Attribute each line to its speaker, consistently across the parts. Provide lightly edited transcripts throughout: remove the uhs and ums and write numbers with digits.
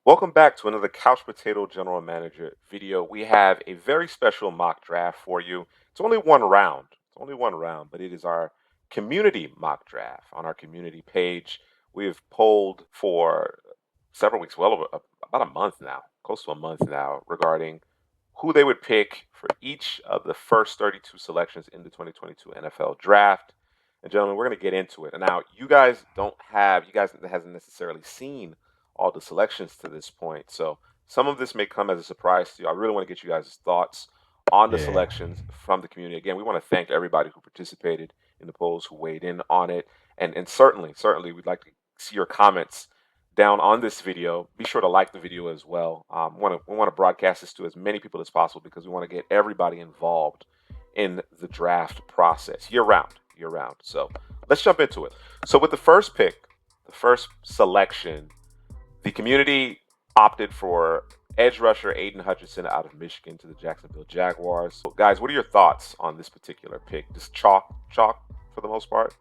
Speaker 1: Welcome back to another Couch Potato General Manager video. We have a very special mock draft for you. It's only one round. It's only one round, but it is our community mock draft on our community page. We have polled for several weeks, about a month now, close to a month now, regarding who they would pick for each of the first 32 selections in the 2022 NFL Draft. And gentlemen, we're going to get into it. And now, you guys hasn't necessarily seen all the selections to this point. So some of this may come as a surprise to you. I really want to get you guys' thoughts on the
Speaker 2: Yeah,
Speaker 1: selections from the community. Again, we want to thank everybody who participated in the polls, who weighed in on it. And certainly, we'd like to see your comments down on this video. Be sure to like the video as well. We want to broadcast this to as many people as possible because we want to get everybody involved in the draft process year round, year round. So let's jump into it. So with the first pick, the first selection, the community opted for edge rusher Aiden Hutchinson out of Michigan to the Jacksonville Jaguars. So guys, what are your thoughts on this particular pick? Just chalk for the most part.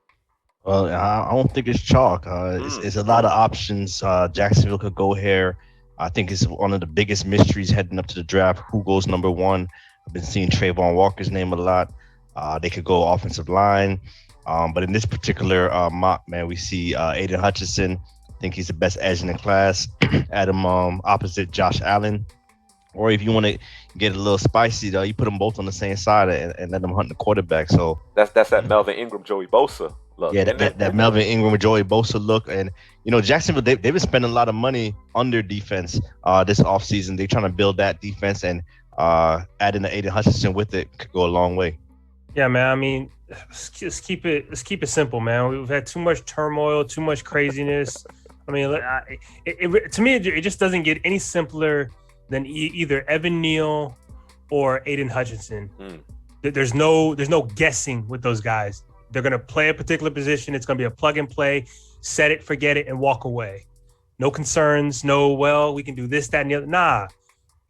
Speaker 2: well, I don't think it's chalk. It's a lot of options. Jacksonville could go here. I think it's one of the biggest mysteries heading up to the draft. Who goes number one? I've been seeing Trayvon Walker's name a lot. They could go offensive line. But in this particular mock, man, we see Aiden Hutchinson. I think he's the best edge in the class. Adam opposite Josh Allen. Or if you want to get a little spicy, though, you put them both on the same side and let them hunt the quarterback. So
Speaker 1: That's that Melvin Ingram, Joey Bosa look,
Speaker 2: yeah,
Speaker 1: isn't it?
Speaker 2: that Melvin Ingram, Joey Bosa look, and Jacksonville they've been spending a lot of money on their defense this offseason. They're trying to build that defense, and adding the Aiden Hutchinson with it could go a long way.
Speaker 3: Yeah, man. I mean, let's keep it simple, man. We've had too much turmoil, too much craziness. I mean, to me, it just doesn't get any simpler than either Evan Neal or Aiden Hutchinson. There's no guessing with those guys. They're gonna play a particular position. It's gonna be a plug and play, set it, forget it, and walk away. No concerns. No, well, we can do this, that, and the other. Nah,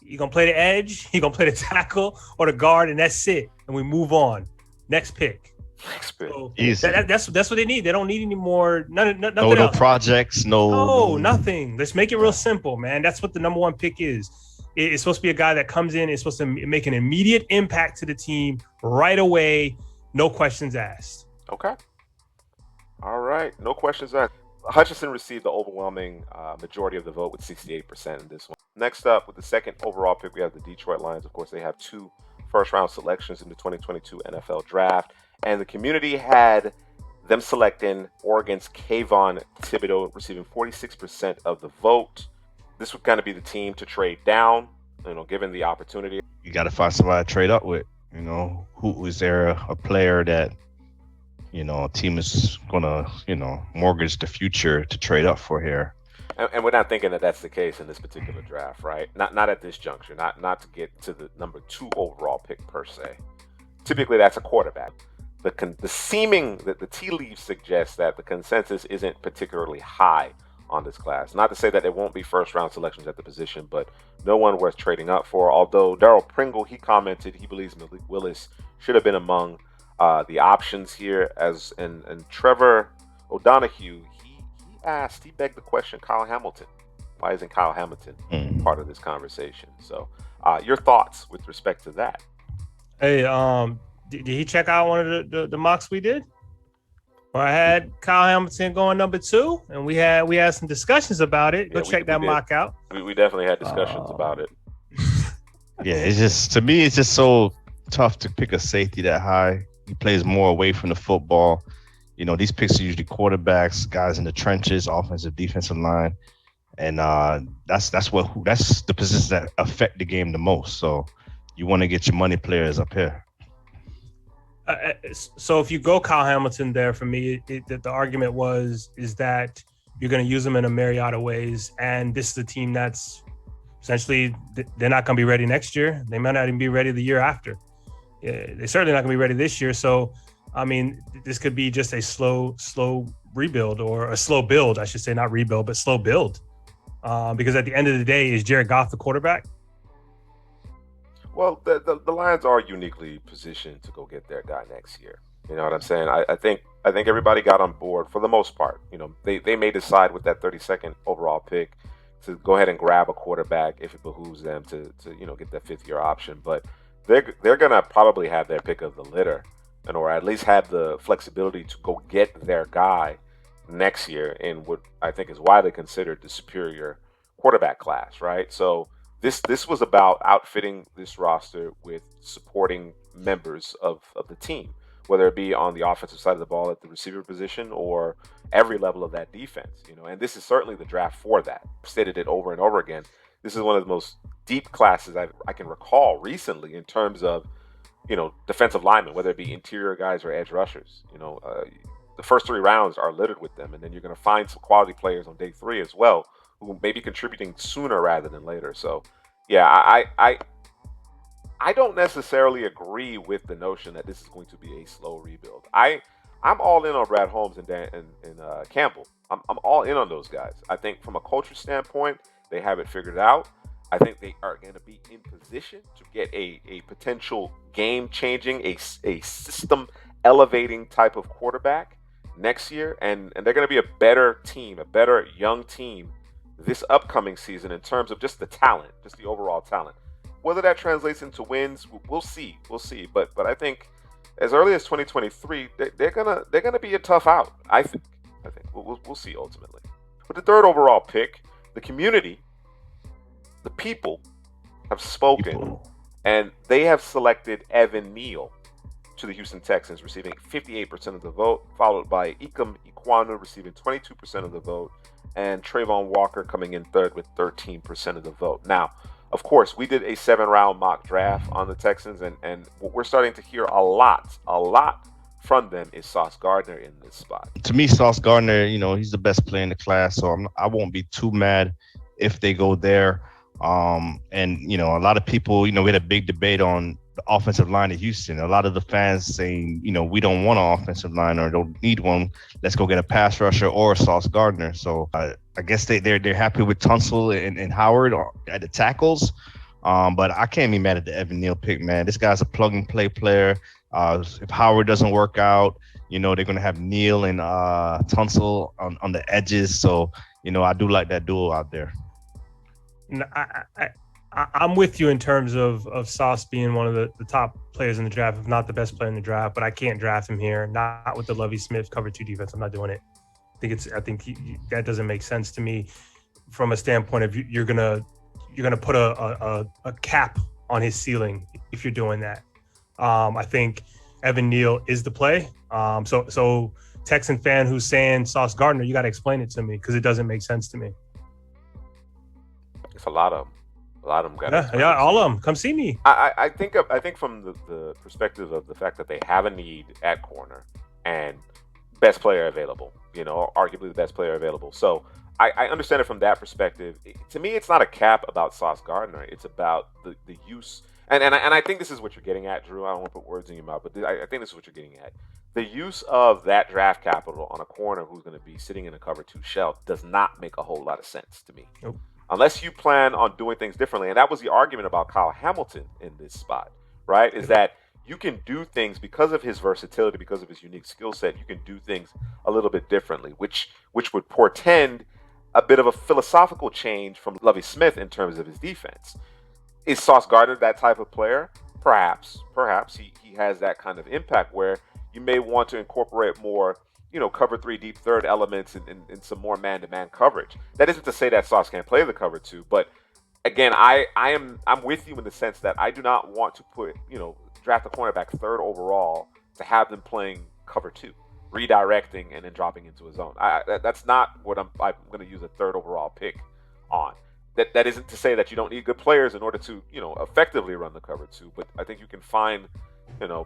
Speaker 3: you're gonna play the edge, you're gonna play the tackle or the guard, and that's it. And we move on. Next pick.
Speaker 1: Next pick.
Speaker 3: So
Speaker 2: Easy.
Speaker 3: that's what they need. They don't need any more. Nothing
Speaker 2: No
Speaker 3: else.
Speaker 2: projects.
Speaker 3: No, nothing. Let's make it real simple, man. That's what the number one pick is. It's supposed to be a guy that comes in. It's supposed to make an immediate impact to the team right away. No questions asked.
Speaker 1: Okay. All right. No questions asked. Hutchinson received the overwhelming majority of the vote with 68% in this one. Next up, with the second overall pick, we have the Detroit Lions. Of course, they have two first-round selections in the 2022 NFL Draft, and the community had them selecting Oregon's Kayvon Thibodeau, receiving 46% of the vote. This would kind of be the team to trade down, given the opportunity.
Speaker 2: You got to find somebody to trade up with. Who is there a player that a team is gonna mortgage the future to trade up for here?
Speaker 1: And we're not thinking that that's the case in this particular draft, right? Not at this juncture. Not to get to the number 2 overall pick per se. Typically, that's a quarterback. The tea leaves suggest that the consensus isn't particularly high on this class. Not to say that there won't be first round selections at the position, but no one worth trading up for. Although Daryl Pringle, he commented he believes Malik Willis should have been among the options here. And Trevor O'Donohue, he begged the question, Kyle Hamilton. Why isn't Kyle Hamilton part of this conversation? So your thoughts with respect to that?
Speaker 3: Hey, did he check out one of the mocks we did? Well, I had Kyle Hamilton going number 2, and we had some discussions about it. Go check that mock out.
Speaker 1: We definitely had discussions about it.
Speaker 2: Yeah, to me, it's just so tough to pick a safety that high. He plays more away from the football. These picks are usually quarterbacks, guys in the trenches, offensive, defensive line, and that's the positions that affect the game the most. So you want to get your money players up here.
Speaker 3: So if you go Kyle Hamilton there, for me, the argument is that you're going to use him in a myriad of ways, and this is a team that's essentially they're not going to be ready next year. They might not even be ready the year after. They're certainly not going to be ready this year. So, I mean, this could be just a slow rebuild, or a slow build, I should say, not rebuild, but slow build. Because at the end of the day, is Jared Goff the quarterback?
Speaker 1: Well, the Lions are uniquely positioned to go get their guy next year. You know what I'm saying? I think everybody got on board for the most part. They may decide with that 32nd overall pick to go ahead and grab a quarterback if it behooves them to get that 5th-year option. But they're gonna probably have their pick of the litter, or at least have the flexibility to go get their guy next year in what I think is widely considered the superior quarterback class, right? So this was about outfitting this roster with supporting members of the team, whether it be on the offensive side of the ball at the receiver position or every level of that defense, and this is certainly the draft for that. I've stated it over and over again. This is one of the most deep classes I can recall recently in terms of, defensive linemen, whether it be interior guys or edge rushers. The first 3 rounds are littered with them, and then you're going to find some quality players on day 3 as well, who may be contributing sooner rather than later. So, yeah, I don't necessarily agree with the notion that this is going to be a slow rebuild. I'm all in on Brad Holmes and Campbell. I'm all in on those guys. I think from a culture standpoint, they have it figured out. I think they are going to be in position to get a potential game-changing, a system-elevating type of quarterback next year, and they're going to be a better team, a better young team this upcoming season in terms of just the talent, just the overall talent. Whether that translates into wins, we'll see. But I think as early as 2023, they're gonna be a tough out. I think we'll see ultimately. With the 3rd overall pick, the community, the people have spoken, and they have selected Evan Neal to the Houston Texans, receiving 58% of the vote, followed by Ikem Ekwonu receiving 22% of the vote, and Trayvon Walker coming in 3rd with 13% of the vote. Now, of course, we did a 7-round mock draft on the Texans, and what we're starting to hear a lot from them is Sauce Gardner in this spot.
Speaker 2: To me, Sauce Gardner, he's the best player in the class, so I won't be too mad if they go there. And a lot of people, we had a big debate on the offensive line of Houston. A lot of the fans saying, we don't want an offensive line or don't need one. Let's go get a pass rusher or Sauce Gardner. So I guess they're happy with Tunsil and Howard at the tackles. But I can't be mad at the Evan Neal pick, man. This guy's a plug and play player. If Howard doesn't work out, they're going to have Neal and Tunsil on the edges. So, I do like that duo out there.
Speaker 3: No, I'm with you in terms of Sauce being one of the top players in the draft, if not the best player in the draft. But I can't draft him here, not with the Lovie Smith cover 2 defense. I'm not doing it. I think that doesn't make sense to me from a standpoint of you're gonna put a cap on his ceiling if you're doing that. I think Evan Neal is the play. So Texan fan who's saying Sauce Gardner, you got to explain it to me because it doesn't make sense to me.
Speaker 1: It's a lot of them.
Speaker 3: Yeah, all of them. Come see me.
Speaker 1: I think from the perspective of the fact that they have a need at corner and best player available, arguably the best player available. So I understand it from that perspective. To me, it's not a cap about Sauce Gardner. It's about the use. And I think this is what you're getting at, Drew. I don't want to put words in your mouth, but I think this is what you're getting at. The use of that draft capital on a corner who's going to be sitting in a cover 2 shell does not make a whole lot of sense to me.
Speaker 3: Nope.
Speaker 1: Unless you plan on doing things differently. And that was the argument about Kyle Hamilton in this spot, right? Is that you can do things because of his versatility, because of his unique skill set. You can do things a little bit differently, which would portend a bit of a philosophical change from Lovie Smith in terms of his defense. Is Sauce Gardner that type of player? Perhaps he has that kind of impact where you may want to incorporate more, cover 3 deep third elements and some more man-to-man coverage. That isn't to say that Sauce can't play the cover 2, but again, I'm with you in the sense that I do not want to draft a cornerback 3rd overall to have them playing cover 2, redirecting and then dropping into a zone. That's not what I'm going to use a 3rd overall pick on. That isn't to say that you don't need good players in order to, effectively run the cover 2, but I think you can find,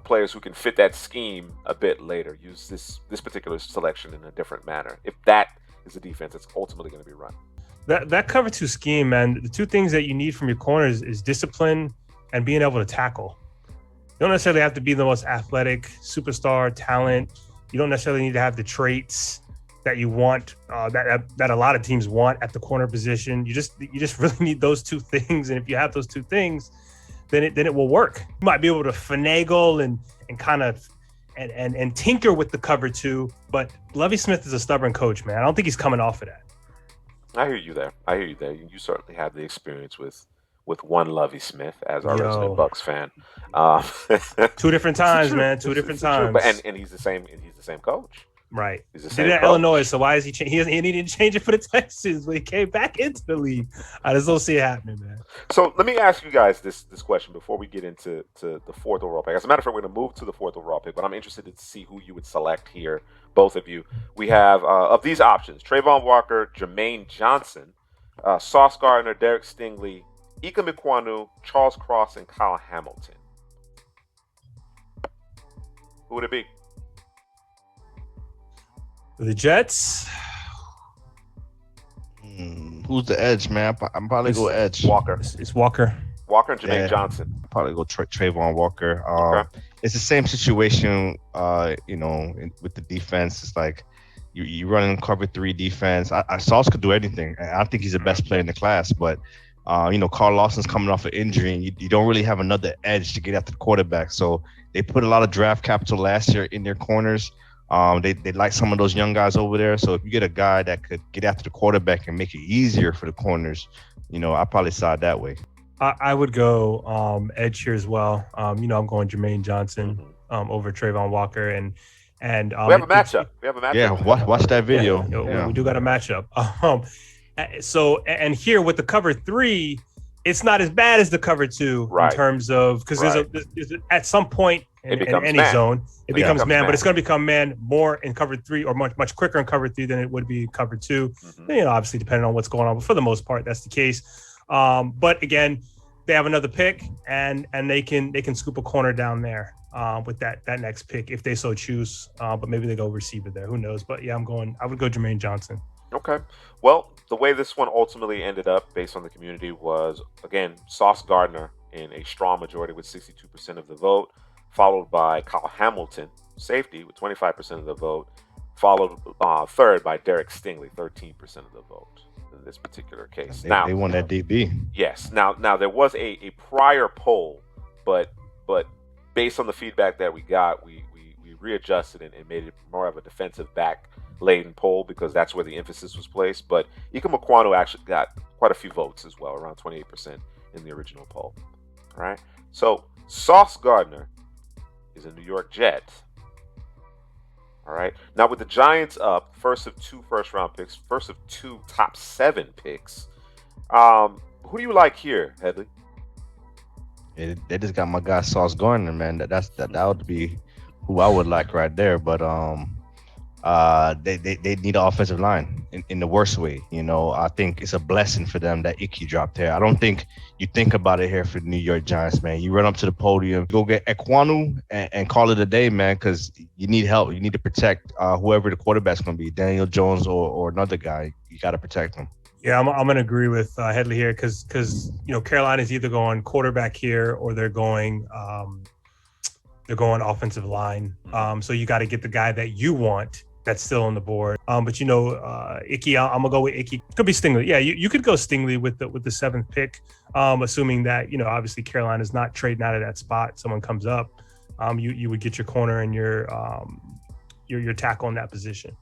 Speaker 1: players who can fit that scheme a bit later, use this particular selection in a different manner. If that is the defense that's ultimately going to be run.
Speaker 3: That cover 2 scheme, man, the 2 things that you need from your corners is discipline and being able to tackle. You don't necessarily have to be the most athletic superstar talent. You don't necessarily need to have the traits that you want, that a lot of teams want at the corner position. You just really need those 2 things, and if you have those 2 things, then it will work. You might be able to finagle and kind of and tinker with the cover 2, but Lovie Smith is a stubborn coach, man. I don't think he's coming off of that.
Speaker 1: I hear you there. I hear you there. You certainly have the experience with one Lovey Smith as our resident
Speaker 3: Yo,
Speaker 1: Bucks fan. Um,
Speaker 3: 2 different
Speaker 1: it's the
Speaker 3: times,
Speaker 1: truth.
Speaker 3: man. Two
Speaker 1: It's
Speaker 3: different
Speaker 1: the truth. But
Speaker 3: times.
Speaker 1: and he's the same. And he's the same coach.
Speaker 3: Right.
Speaker 1: He's the
Speaker 3: Did it
Speaker 1: same
Speaker 3: at Illinois,
Speaker 1: coach.
Speaker 3: so why is he change? He didn't change it for the Texans when he came back into the league. I just don't see it happening, man.
Speaker 1: So let me ask you guys this question before we get into the fourth overall pick. As a matter of fact, we're going to move to the fourth overall pick, but I'm interested to see who you would select here, both of you. We have of these options: Trayvon Walker, Jermaine Johnson, Sauce Gardner, Derek Stingley, Ika Mikwanu, Charles Cross, and Kyle Hamilton. Who would it be?
Speaker 3: For the Jets,
Speaker 2: Who's the edge, man? I'm probably go edge.
Speaker 1: Walker.
Speaker 3: It's Walker.
Speaker 1: Walker and Jermaine Johnson.
Speaker 2: Probably go Trayvon Walker.
Speaker 1: Okay.
Speaker 2: It's the same situation, with the defense. It's like you running cover 3 defense. Sauce could do anything. I don't think he's the best player in the class, but Carl Lawson's coming off an injury, and you don't really have another edge to get after the quarterback. So they put a lot of draft capital last year in their corners. They like some of those young guys over there. So if you get a guy that could get after the quarterback and make it easier for the corners, I probably side that way.
Speaker 3: I would go edge here as well. I'm going Jermaine Johnson over Trayvon Walker, and
Speaker 1: we have a matchup.
Speaker 2: Yeah, watch that video.
Speaker 3: Yeah. We do got a matchup. So here with the cover 3, it's not as bad as the cover 2 in terms of because there's at some point in any man. Zone it becomes man, but it's going to become man more in cover 3 or much quicker in cover 3 than it would be in cover 2. Mm-hmm. Obviously depending on what's going on, but for the most part that's the case. But again, they have another pick and they can scoop a corner down there with that next pick if they so choose. But maybe they go receiver there. Who knows? But yeah, I would go Jermaine Johnson.
Speaker 1: Okay. Well, the way this one ultimately ended up based on the community was, again, Sauce Gardner in a strong majority with 62% of the vote, followed by Kyle Hamilton, safety, with 25% of the vote, followed third by Derek Stingley, 13% of the vote in this particular case.
Speaker 2: They won that DB.
Speaker 1: Yes. Now there was a prior poll, but based on the feedback that we got, we readjusted and made it more of a defensive back laden poll because that's where the emphasis was placed. But Ika Mikwanu actually got quite a few votes as well, around 28% in the original poll. All right. So Sauce Gardner is a New York Jet. All right. Now with the Giants up, first of 2 first-round picks, first of 2 top 7 picks. Who do you like here, Headley?
Speaker 2: They just got my guy Sauce Gardner, man. That would be who I would like right there. But they need an offensive line in the worst way. I think it's a blessing for them that Icky dropped there. I don't think you think about it here for the New York Giants, man. You run up to the podium, go get Ekwonu and call it a day, man, because you need help. You need to protect whoever the quarterback's going to be, Daniel Jones or another guy. You got to protect them.
Speaker 3: Yeah, I'm going to agree with Headley here because Carolina's either going quarterback here or they're going offensive line. So you got to get the guy that you want that's still on the board. But Icky, I'm gonna go with Icky. Could be Stingley. Yeah, you could go Stingley with the 7th pick, assuming that obviously Carolina's not trading out of that spot. Someone comes up, you would get your corner and your tackle in that position.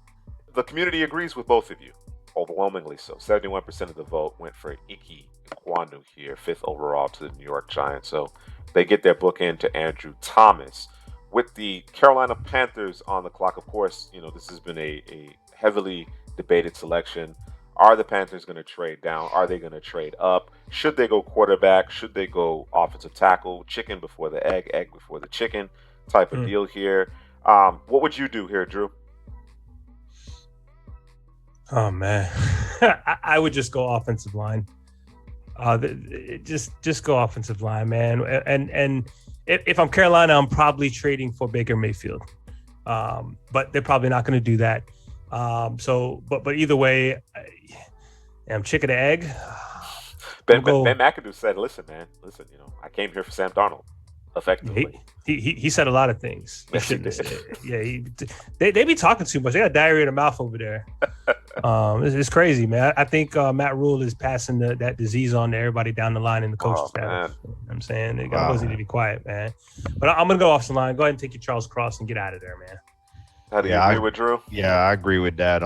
Speaker 1: The community agrees with both of you, overwhelmingly so. 71% of the vote went for Ike Ekwonu here, 5th overall to the New York Giants. So they get their bookend to Andrew Thomas. With the Carolina Panthers on the clock, of course, this has been a heavily debated selection. Are the Panthers going to trade down? Are they going to trade up? Should they go quarterback? Should they go offensive tackle? Chicken before the egg, egg before the chicken type of deal here. What would you do here, Drew?
Speaker 3: Oh, man. I would just go offensive line. Just go offensive line, man. And if I'm Carolina, I'm probably trading for Baker Mayfield. But they're probably not going to do that. But either way, I'm chicken or egg.
Speaker 1: Ben McAdoo said, listen, I came here for Sam Darnold. Effectively.
Speaker 3: He said a lot of things.
Speaker 1: Yes, he did.
Speaker 3: They be talking too much. They got diarrhea in their mouth over there. It's crazy, man. I think Matt Rule is passing that disease on to everybody down the line in the coaching staff. You know what I'm saying? They got need to be quiet, man. But I'm gonna go off the line. Go ahead and take your Charles Cross and get out of there, man.
Speaker 1: How do you
Speaker 2: Yeah,
Speaker 1: agree with Drew?
Speaker 2: yeah, I agree with that.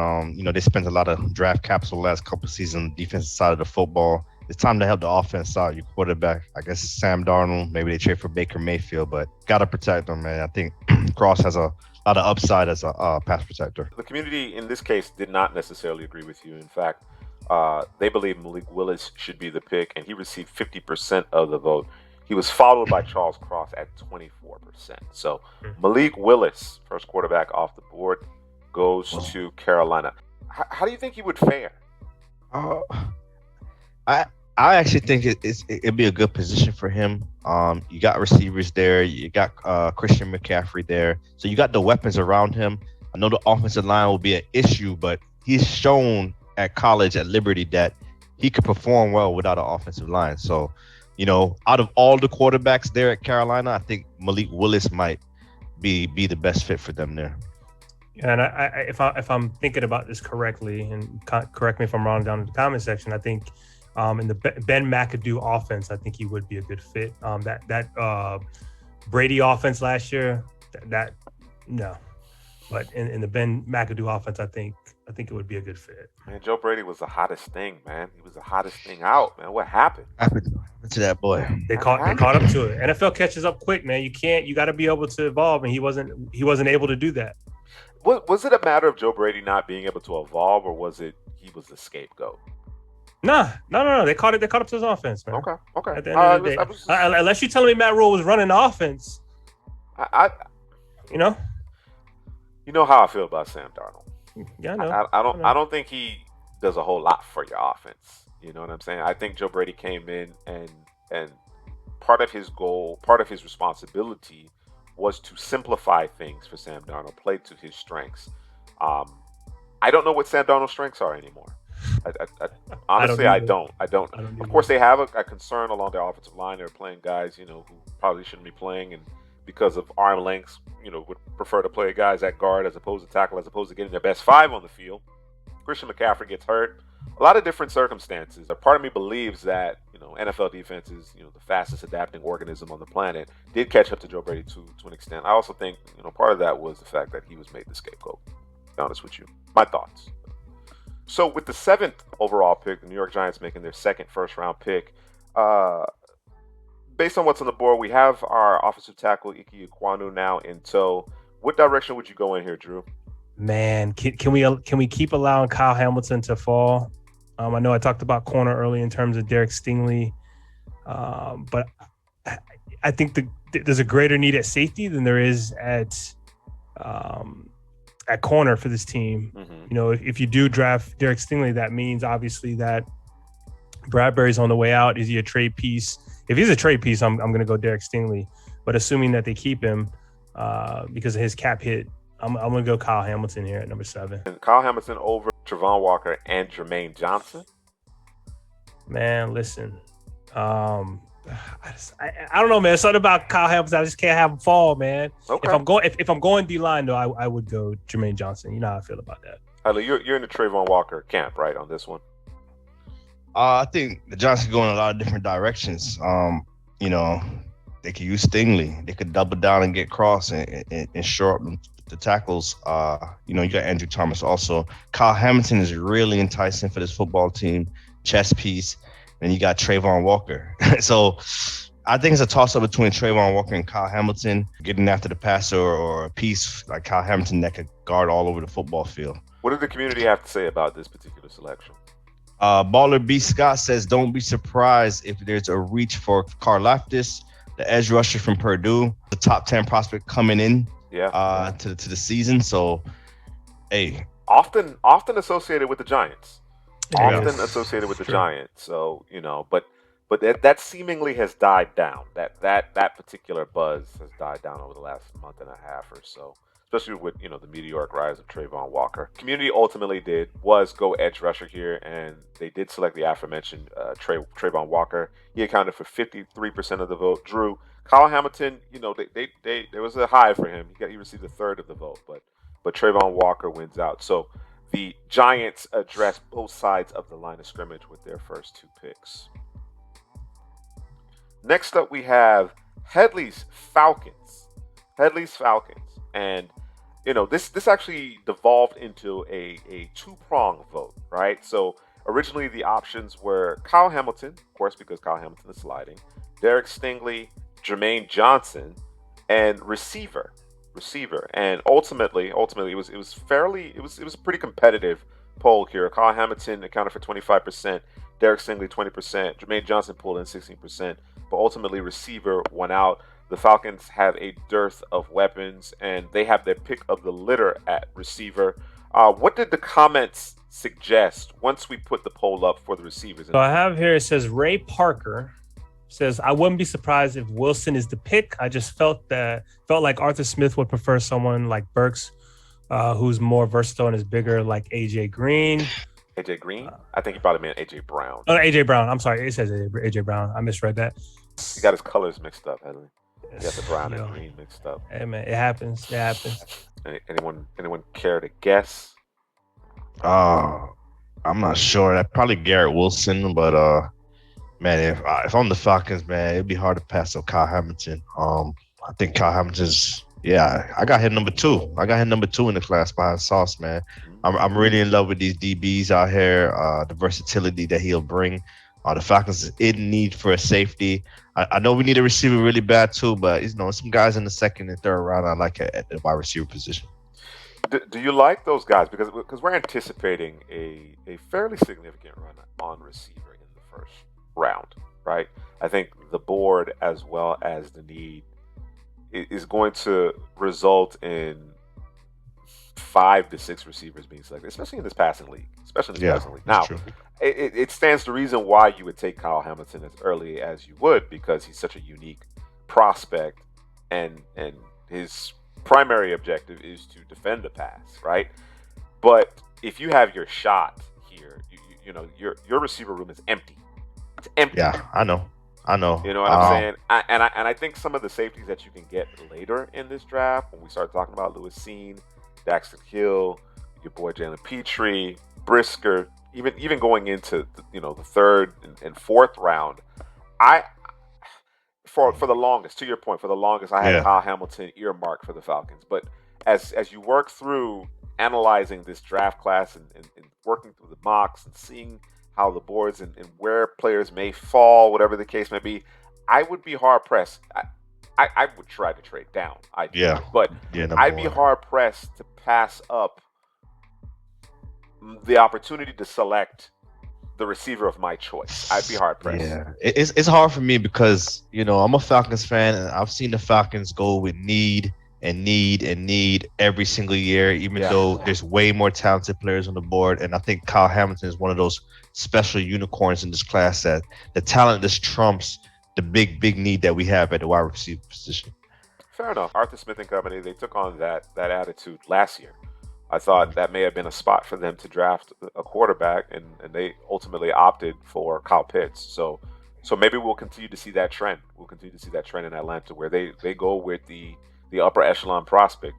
Speaker 2: They spent a lot of draft capital the last couple of seasons on the defensive side of the football. It's time to help the offense out. Your quarterback, I guess, it's Sam Darnold. Maybe they trade for Baker Mayfield, but gotta protect them, man. I think Cross has a lot of upside as a pass protector.
Speaker 1: The community in this case did not necessarily agree with you. In fact, they believe Malik Willis should be the pick, and he received 50% of the vote. He was followed by Charles Cross at 24%. So Malik Willis, first quarterback off the board, goes to Carolina. How do you think he would fare?
Speaker 2: Uh, I I actually think it'd be a good position for him. You got receivers there, you got Christian McCaffrey there, so you got the weapons around him. I know the offensive line will be an issue, but he's shown at college at Liberty that he could perform well without an offensive line. So, out of all the quarterbacks there at Carolina, I think Malik Willis might be the best fit for them there.
Speaker 3: And if I'm thinking about this correctly, and correct me if I'm wrong down in the comment section, I think in the Ben McAdoo offense, I think he would be a good fit. That Brady offense last year, no, but in the Ben McAdoo offense, I think it would be a good fit.
Speaker 1: Man, Joe Brady was the hottest thing, man. He was the hottest thing out, man. What happened?
Speaker 2: Happened to that boy.
Speaker 3: They caught up to it. NFL catches up quick, man. You got to be able to evolve, and he wasn't able to do that.
Speaker 1: Was it a matter of Joe Brady not being able to evolve, or was it he was the scapegoat?
Speaker 3: No. They caught up to his offense, man.
Speaker 1: Okay.
Speaker 3: At the end of the day, unless you're telling me Matt Rule was running the offense,
Speaker 1: you know how I feel about Sam Darnold.
Speaker 3: Yeah, I
Speaker 1: I don't think he does a whole lot for your offense. You know what I'm saying? I think Joe Brady came in and part of his goal, part of his responsibility was to simplify things for Sam Darnold, play to his strengths. I don't know what Sam Darnold's strengths are anymore. Honestly, I don't. Of course, they have a concern along their offensive line. They're playing guys, who probably shouldn't be playing, and because of arm lengths, would prefer to play guys at guard as opposed to tackle, as opposed to getting their best five on the field. Christian McCaffrey gets hurt. A lot of different circumstances. A part of me believes that NFL defense is the fastest adapting organism on the planet. Did catch up to Joe Brady to an extent. I also think part of that was the fact that he was made the scapegoat. To be honest with you, my thoughts. So with the 7th overall pick, the New York Giants making their second first-round pick. Based on what's on the board, we have our offensive tackle Ike Ekwonu now in tow. What direction would you go in here, Drew?
Speaker 3: Man, can we keep allowing Kyle Hamilton to fall? I know I talked about corner early in terms of Derek Stingley, but I think there's a greater need at safety than there is at corner for this team. Mm-hmm. If you do draft Derek Stingley, that means obviously that Bradbury's on the way out. Is he a trade piece? If he's a trade piece, I'm going to go Derek Stingley. But assuming that they keep him because of his cap hit, I'm going to go Kyle Hamilton here at number 7.
Speaker 1: And Kyle Hamilton over Travon Walker and Jermaine Johnson?
Speaker 3: Man, listen. I don't know, man. Something about Kyle Hamilton, I just can't have him fall, man. Okay. If I'm going D-line, though, I would go Jermaine Johnson. You know how I feel about that.
Speaker 1: Tyler, you're in the Travon Walker camp, right, on this one?
Speaker 2: I think the Giants could go in a lot of different directions. They could use Stingley. They could double down and get Cross and shore up the tackles. You got Andrew Thomas also. Kyle Hamilton is really enticing for this football team. Chess piece. And you got Travon Walker. So I think it's a toss-up between Travon Walker and Kyle Hamilton, getting after the passer or a piece like Kyle Hamilton that could guard all over the football field.
Speaker 1: What did the community have to say about this particular selection?
Speaker 2: Baller B. Scott says, don't be surprised if there's a reach for Karlaftis, the edge rusher from Purdue, the top 10 prospect coming in to the season. So, hey.
Speaker 1: Often associated with the Giants. Associated with the Giants. So, but that seemingly has died down. That particular buzz has died down over the last month and a half or so. Especially with the meteoric rise of Travon Walker. Community ultimately was go edge rusher here, and they did select the aforementioned Travon Walker. He accounted for 53% of the vote. Drew, Kyle Hamilton, there was a high for him. He received a third of the vote, but Travon Walker wins out. So the Giants address both sides of the line of scrimmage with their first 2 picks. Next up, we have Headley's Falcons. And this actually devolved into a two-prong vote, right? So originally the options were Kyle Hamilton, of course, because Kyle Hamilton is sliding, Derek Stingley, Jermaine Johnson, and receiver. And ultimately, it was a pretty competitive poll here. Kyle Hamilton accounted for 25%, Derek Stingley 20%, Jermaine Johnson pulled in 16%, but ultimately receiver won out. The Falcons have a dearth of weapons, and they have their pick of the litter at receiver. What did the comments suggest once we put the poll up for the receivers?
Speaker 3: So I have here, it says Ray Parker says, I wouldn't be surprised if Wilson is the pick. I just felt like Arthur Smith would prefer someone like Burks, who's more versatile and is bigger, like AJ Green.
Speaker 1: AJ Green? I think he probably meant AJ Brown.
Speaker 3: Oh, AJ Brown. I'm sorry. It says AJ Brown. I misread that.
Speaker 1: He got his colors mixed up, hasn't he? He got the brown and green mixed up.
Speaker 3: Hey, man, it happens.
Speaker 1: Anyone care to guess?
Speaker 2: I'm not sure. Probably Garrett Wilson, but man, if I'm the Falcons, man, it'd be hard to pass up Kyle Hamilton. I think Kyle Hamilton's. Yeah, I got him number 2. I got him number 2 in the class behind Sauce, man. I'm really in love with these DBs out here. The versatility that he'll bring. The Falcons is in need for a safety. I know we need a receiver really bad too, but some guys in the second and third round I like at the wide receiver position.
Speaker 1: Do you like those guys? Because we're anticipating a fairly significant run on receiver in the first round, right? I think the board as well as the need is going to result in 5 to 6 receivers being selected, especially in this passing league. Now, it stands to reason why you would take Kyle Hamilton as early as you would, because he's such a unique prospect, and his primary objective is to defend the pass, right? But if you have your shot here, your receiver room is empty. It's empty.
Speaker 2: Yeah, I know.
Speaker 1: You know what I'm saying? I think some of the safeties that you can get later in this draft, when we start talking about Lewis Seen, Daxton Hill, your boy Jalen Petrie, Brisker, even going into the third and fourth round, for the longest, to your point, I had Kyle Hamilton earmarked for the Falcons. But as you work through analyzing this draft class and working through the mocks and seeing how the boards and where players may fall, whatever the case may be, I would be hard pressed. I would try to trade down. I'd be hard pressed to pass up the opportunity to select the receiver of my choice. I'd be hard pressed.
Speaker 2: Yeah, it's hard for me because I'm a Falcons fan, and I've seen the Falcons go with need every single year, even though there's way more talented players on the board. And I think Kyle Hamilton is one of those special unicorns in this class that the talent just trumps the big need that we have at the wide receiver position.
Speaker 1: Fair enough. Arthur Smith and company, they took on that attitude last year. I thought that may have been a spot for them to draft a quarterback, and they ultimately opted for Kyle Pitts. So maybe we'll continue to see that trend. We'll continue to see that trend in Atlanta, where they go with the upper echelon prospect,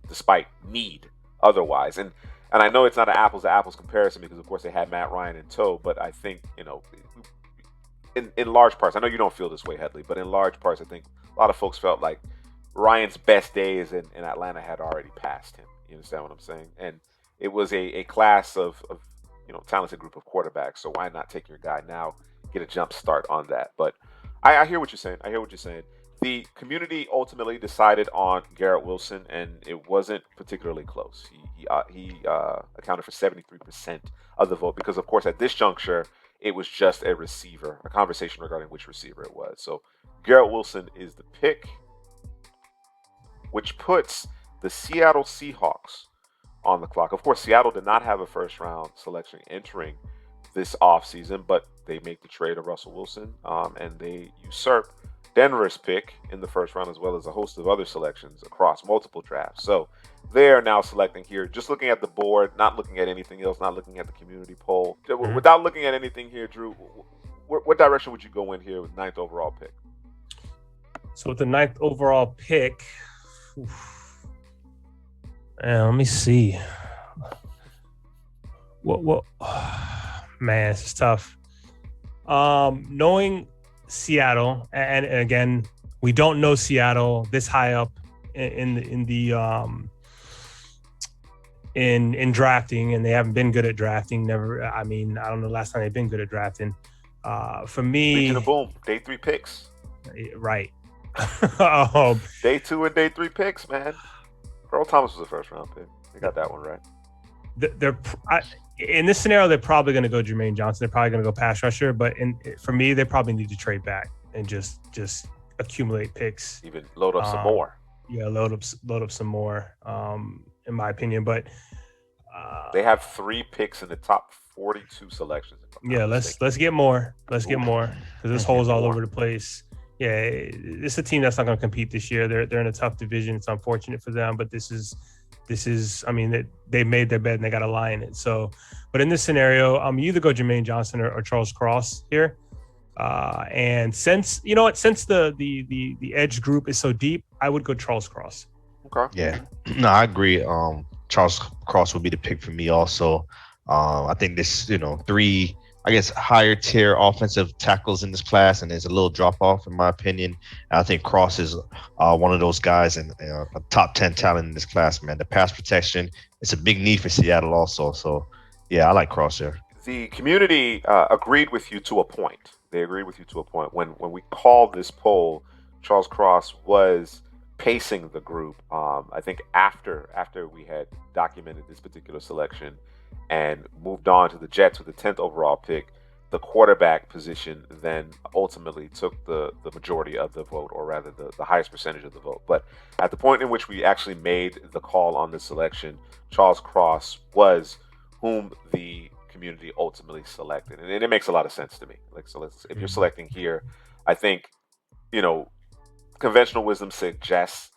Speaker 1: despite need otherwise. And I know it's not an apples to apples comparison because, of course, they had Matt Ryan in tow, but I think, in large parts, I know you don't feel this way, Headley, but in large parts, I think a lot of folks felt like Ryan's best days in Atlanta had already passed him. You understand what I'm saying? And it was a class of talented group of quarterbacks. So why not take your guy now, get a jump start on that? But I hear what you're saying. The community ultimately decided on Garrett Wilson, and it wasn't particularly close. He accounted for 73% of the vote because, of course, at this juncture, it was just a receiver, a conversation regarding which receiver it was. So Garrett Wilson is the pick, which puts the Seattle Seahawks on the clock. Of course, Seattle did not have a first-round selection entering this offseason, but they make the trade of Russell Wilson, and they usurp Denver's pick in the first round, as well as a host of other selections across multiple drafts. So they are now selecting here, just looking at the board, not looking at anything else, not looking at the community poll. Mm-hmm. Without looking at anything here, Drew, what direction would you go in here with 9th overall pick?
Speaker 3: So with the 9th overall pick, let me see. What? Man, this is tough. Knowing Seattle, and again, we don't know Seattle this high up in the in drafting, and they haven't been good at drafting. Never. I mean, I don't know the last time they've been good at drafting. For me,
Speaker 1: Legion of Boom, day 3 picks.
Speaker 3: Right.
Speaker 1: Day 2 and day 3 picks, man. Earl Thomas was a first round pick. They got that one right.
Speaker 3: In this scenario, they're probably going to go Jermaine Johnson. They're probably going to go pass rusher. But for me, they probably need to trade back and just accumulate picks.
Speaker 1: Even load up some more.
Speaker 3: Yeah, load up some more. In my opinion, but
Speaker 1: they have 3 picks in the top 42 selections.
Speaker 3: Yeah, let's get more. Let's get more because this hole's all over the place. Yeah, it's a team that's not going to compete this year. They're in a tough division. It's unfortunate for them, but this is. I mean, they made their bed and they got to lie in it. So, but in this scenario, you either go Jermaine Johnson or Charles Cross here. And since the edge group is so deep, I would go Charles Cross.
Speaker 1: Okay.
Speaker 2: Yeah, no, I agree. Charles Cross would be the pick for me also. I think this, 3, I guess, higher tier offensive tackles in this class, and there's a little drop off in my opinion. And I think Cross is one of those guys and a top 10 talent in this class, man. The pass protection, it's a big need for Seattle also. So, yeah, I like Cross here.
Speaker 1: The community agreed with you to a point. They agreed with you to a point. When we called this poll, Charles Cross was pacing the group. I think after we had documented this particular selection and moved on to the Jets with the 10th overall pick, the quarterback position then ultimately took the majority of the vote, or rather the highest percentage of the vote. But at the point in which we actually made the call on this selection, Charles Cross was whom the community ultimately selected. And it makes a lot of sense to me. If you're selecting here, I think, conventional wisdom suggests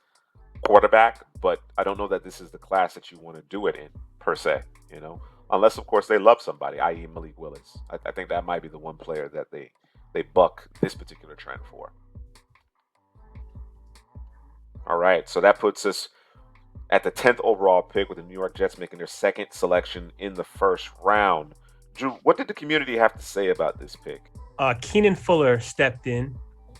Speaker 1: quarterback, but I don't know that this is the class that you want to do it in per se, unless of course they love somebody, i.e. Malik Willis. I think that might be the one player that they buck this particular trend for. All right, so that puts us at the 10th overall pick with the New York Jets making their second selection in the first round. Drew, what did the community have to say about this pick?
Speaker 3: Keenan Fuller stepped in.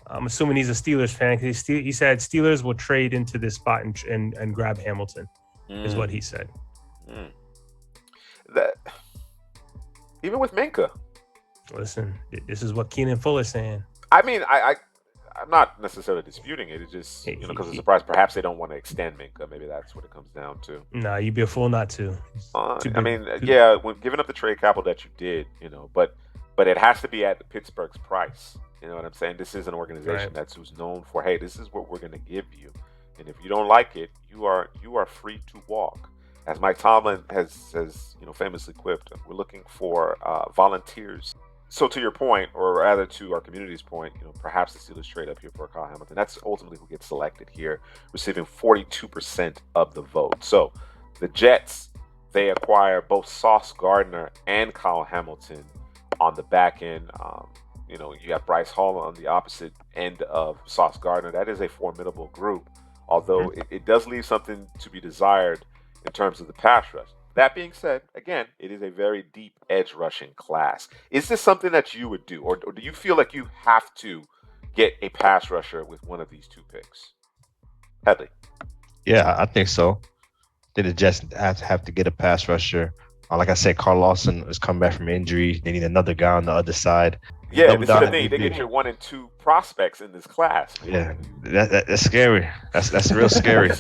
Speaker 3: I'm assuming he's a Steelers fan because he said Steelers will trade into this spot and grab Hamilton, is what he said.
Speaker 1: That even with Minka.
Speaker 3: Listen, this is what Keenan Fuller's saying.
Speaker 1: I mean, I'm not necessarily disputing it. It's just because of surprise. Perhaps they don't want to extend Minka. Maybe that's what it comes down to.
Speaker 3: Nah, you'd be a fool not to.
Speaker 1: When giving up the trade capital that you did, but it has to be at Pittsburgh's price. You know what I'm saying? This is an organization who's known for, hey, this is what we're going to give you, and if you don't like it, you are free to walk. As Mike Tomlin has famously quipped, we're looking for volunteers. So to your point, or rather to our community's point, perhaps the Steelers trade up here for Kyle Hamilton. That's ultimately who gets selected here, receiving 42% of the vote. So the Jets, they acquire both Sauce Gardner and Kyle Hamilton on the back end. You have Bryce Hall on the opposite end of Sauce Gardner. That is a formidable group, although it does leave something to be desired in terms of the pass rush. That being said, again, it is a very deep edge rushing class. Is this something that you would do, or do you feel like you have to get a pass rusher with one of these 2 picks? Headley.
Speaker 2: Yeah, I think so. I think the Jets have to get a pass rusher. Like I said, Carl Lawson has come back from injury. They need another guy on the other side.
Speaker 1: Yeah, this is the thing. They get your 1 and 2 prospects in this class.
Speaker 2: Yeah, that's scary. That's real scary.
Speaker 1: You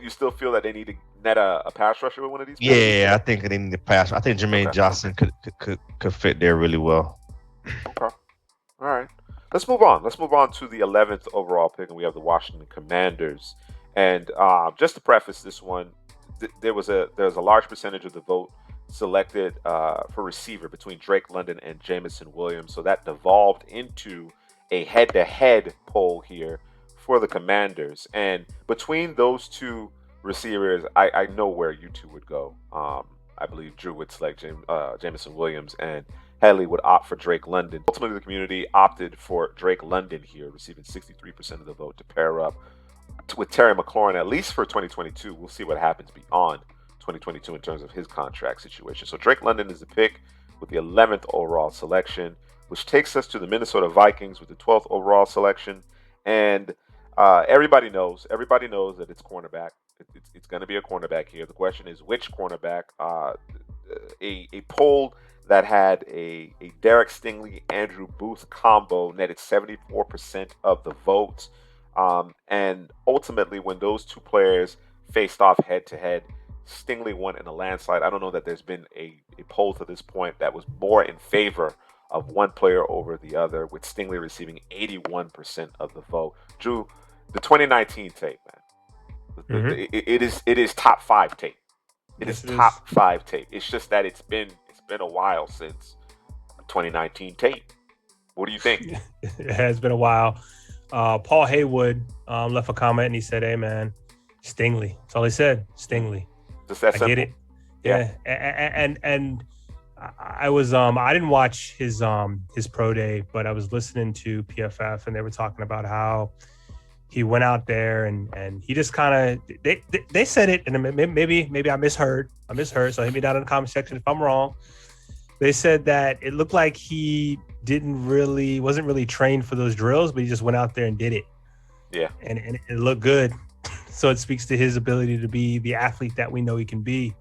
Speaker 1: still feel that they need to net a pass rusher with one of these players?
Speaker 2: Yeah, I think they need to pass. I think Jermaine Johnson could fit there really well.
Speaker 1: Okay. All right. Let's move on. Let's move on to the 11th overall pick, and we have the Washington Commanders. And just to preface this one, there was a large percentage of the vote selected for receiver between Drake London and Jameson Williams. So that devolved into a head-to-head poll here for the Commanders. And between those 2 receivers, I know where you 2 would go. I believe Drew would select Jameson Williams, and Headley would opt for Drake London. Ultimately, the community opted for Drake London here, receiving 63% of the vote to pair up with Terry McLaurin, at least for 2022. We'll see what happens beyond 2022 in terms of his contract situation. So Drake London is the pick with the 11th overall selection, which takes us to the Minnesota Vikings with the 12th overall selection. And Everybody knows that it's cornerback. It's going to be a cornerback here. The question is which cornerback. A poll that had a Derek Stingley Andrew Booth combo netted 74% of the votes, and ultimately when those two players faced off head to head, Stingley won in a landslide. I don't know that there's been a poll to this point that was more in favor of one player over the other, with Stingley receiving 81% of the vote. Drew, the 2019 tape, man, it is top 5 tape. It is top 5 tape. It's just that it's been a while since 2019 tape. What do you think?
Speaker 3: It has been a while. Paul Haywood left a comment and he said, "Hey man, Stingley." That's all he said. Stingley.
Speaker 1: Just that simple.
Speaker 3: I get it. Yeah. And I was I didn't watch his pro day, but I was listening to PFF and they were talking about how he went out there and he just kind of they said it, and maybe I misheard. So hit me down in the comment section if I'm wrong. They said that it looked like he wasn't really trained for those drills, but he just went out there and did it.
Speaker 1: Yeah.
Speaker 3: And it looked good. So it speaks to his ability to be the athlete that we know he can be.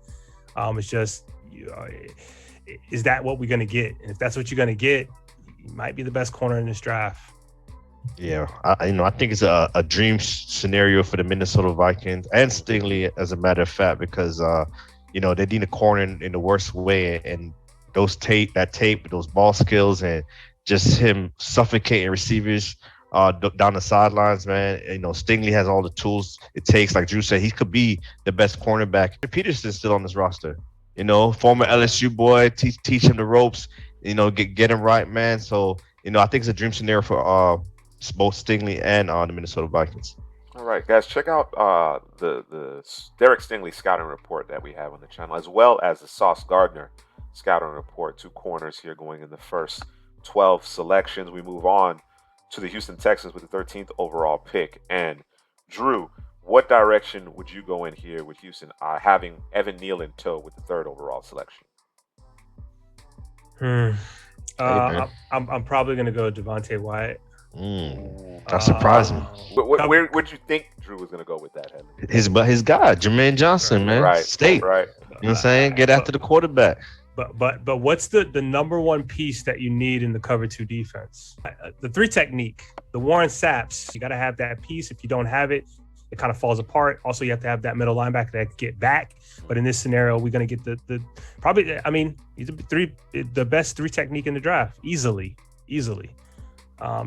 Speaker 3: It's just, is that what we're going to get? And if that's what you're going to get, he might be the best corner in this draft.
Speaker 2: Yeah, I think it's a dream scenario for the Minnesota Vikings and Stingley, as a matter of fact, because they need a corner in the worst way, and those tape, those ball skills, and just him suffocating receivers down the sidelines, man. Stingley has all the tools it takes. Like Drew said, he could be the best cornerback. Peterson's still on this roster. Former LSU boy, teach him the ropes. Get him right, man. So I think it's a dream scenario for both Stingley and the Minnesota Vikings.
Speaker 1: All right, guys, check out the Derek Stingley scouting report that we have on the channel, as well as the Sauce Gardner scouting report. 2 corners here going in the first 12 selections. We move on to the Houston Texans with the 13th overall pick. And Drew, what direction would you go in here with Houston, having Evan Neal in tow with the 3rd overall selection?
Speaker 3: I'm probably going to go Devontae Wyatt.
Speaker 2: That's surprising.
Speaker 1: Where'd you think Drew was going to go with that?
Speaker 2: His guy, Jermaine Johnson, man.
Speaker 1: Right.
Speaker 2: State.
Speaker 1: Right.
Speaker 2: You know what I'm saying? Get after the quarterback.
Speaker 3: But what's the number one piece that you need in the cover 2 defense? The 3 technique, the Warren Saps. You got to have that piece. If you don't have it, it kind of falls apart. Also, you have to have that middle linebacker that can get back. But in this scenario, we're going to get the probably. I mean, he's the best 3 technique in the draft, easily.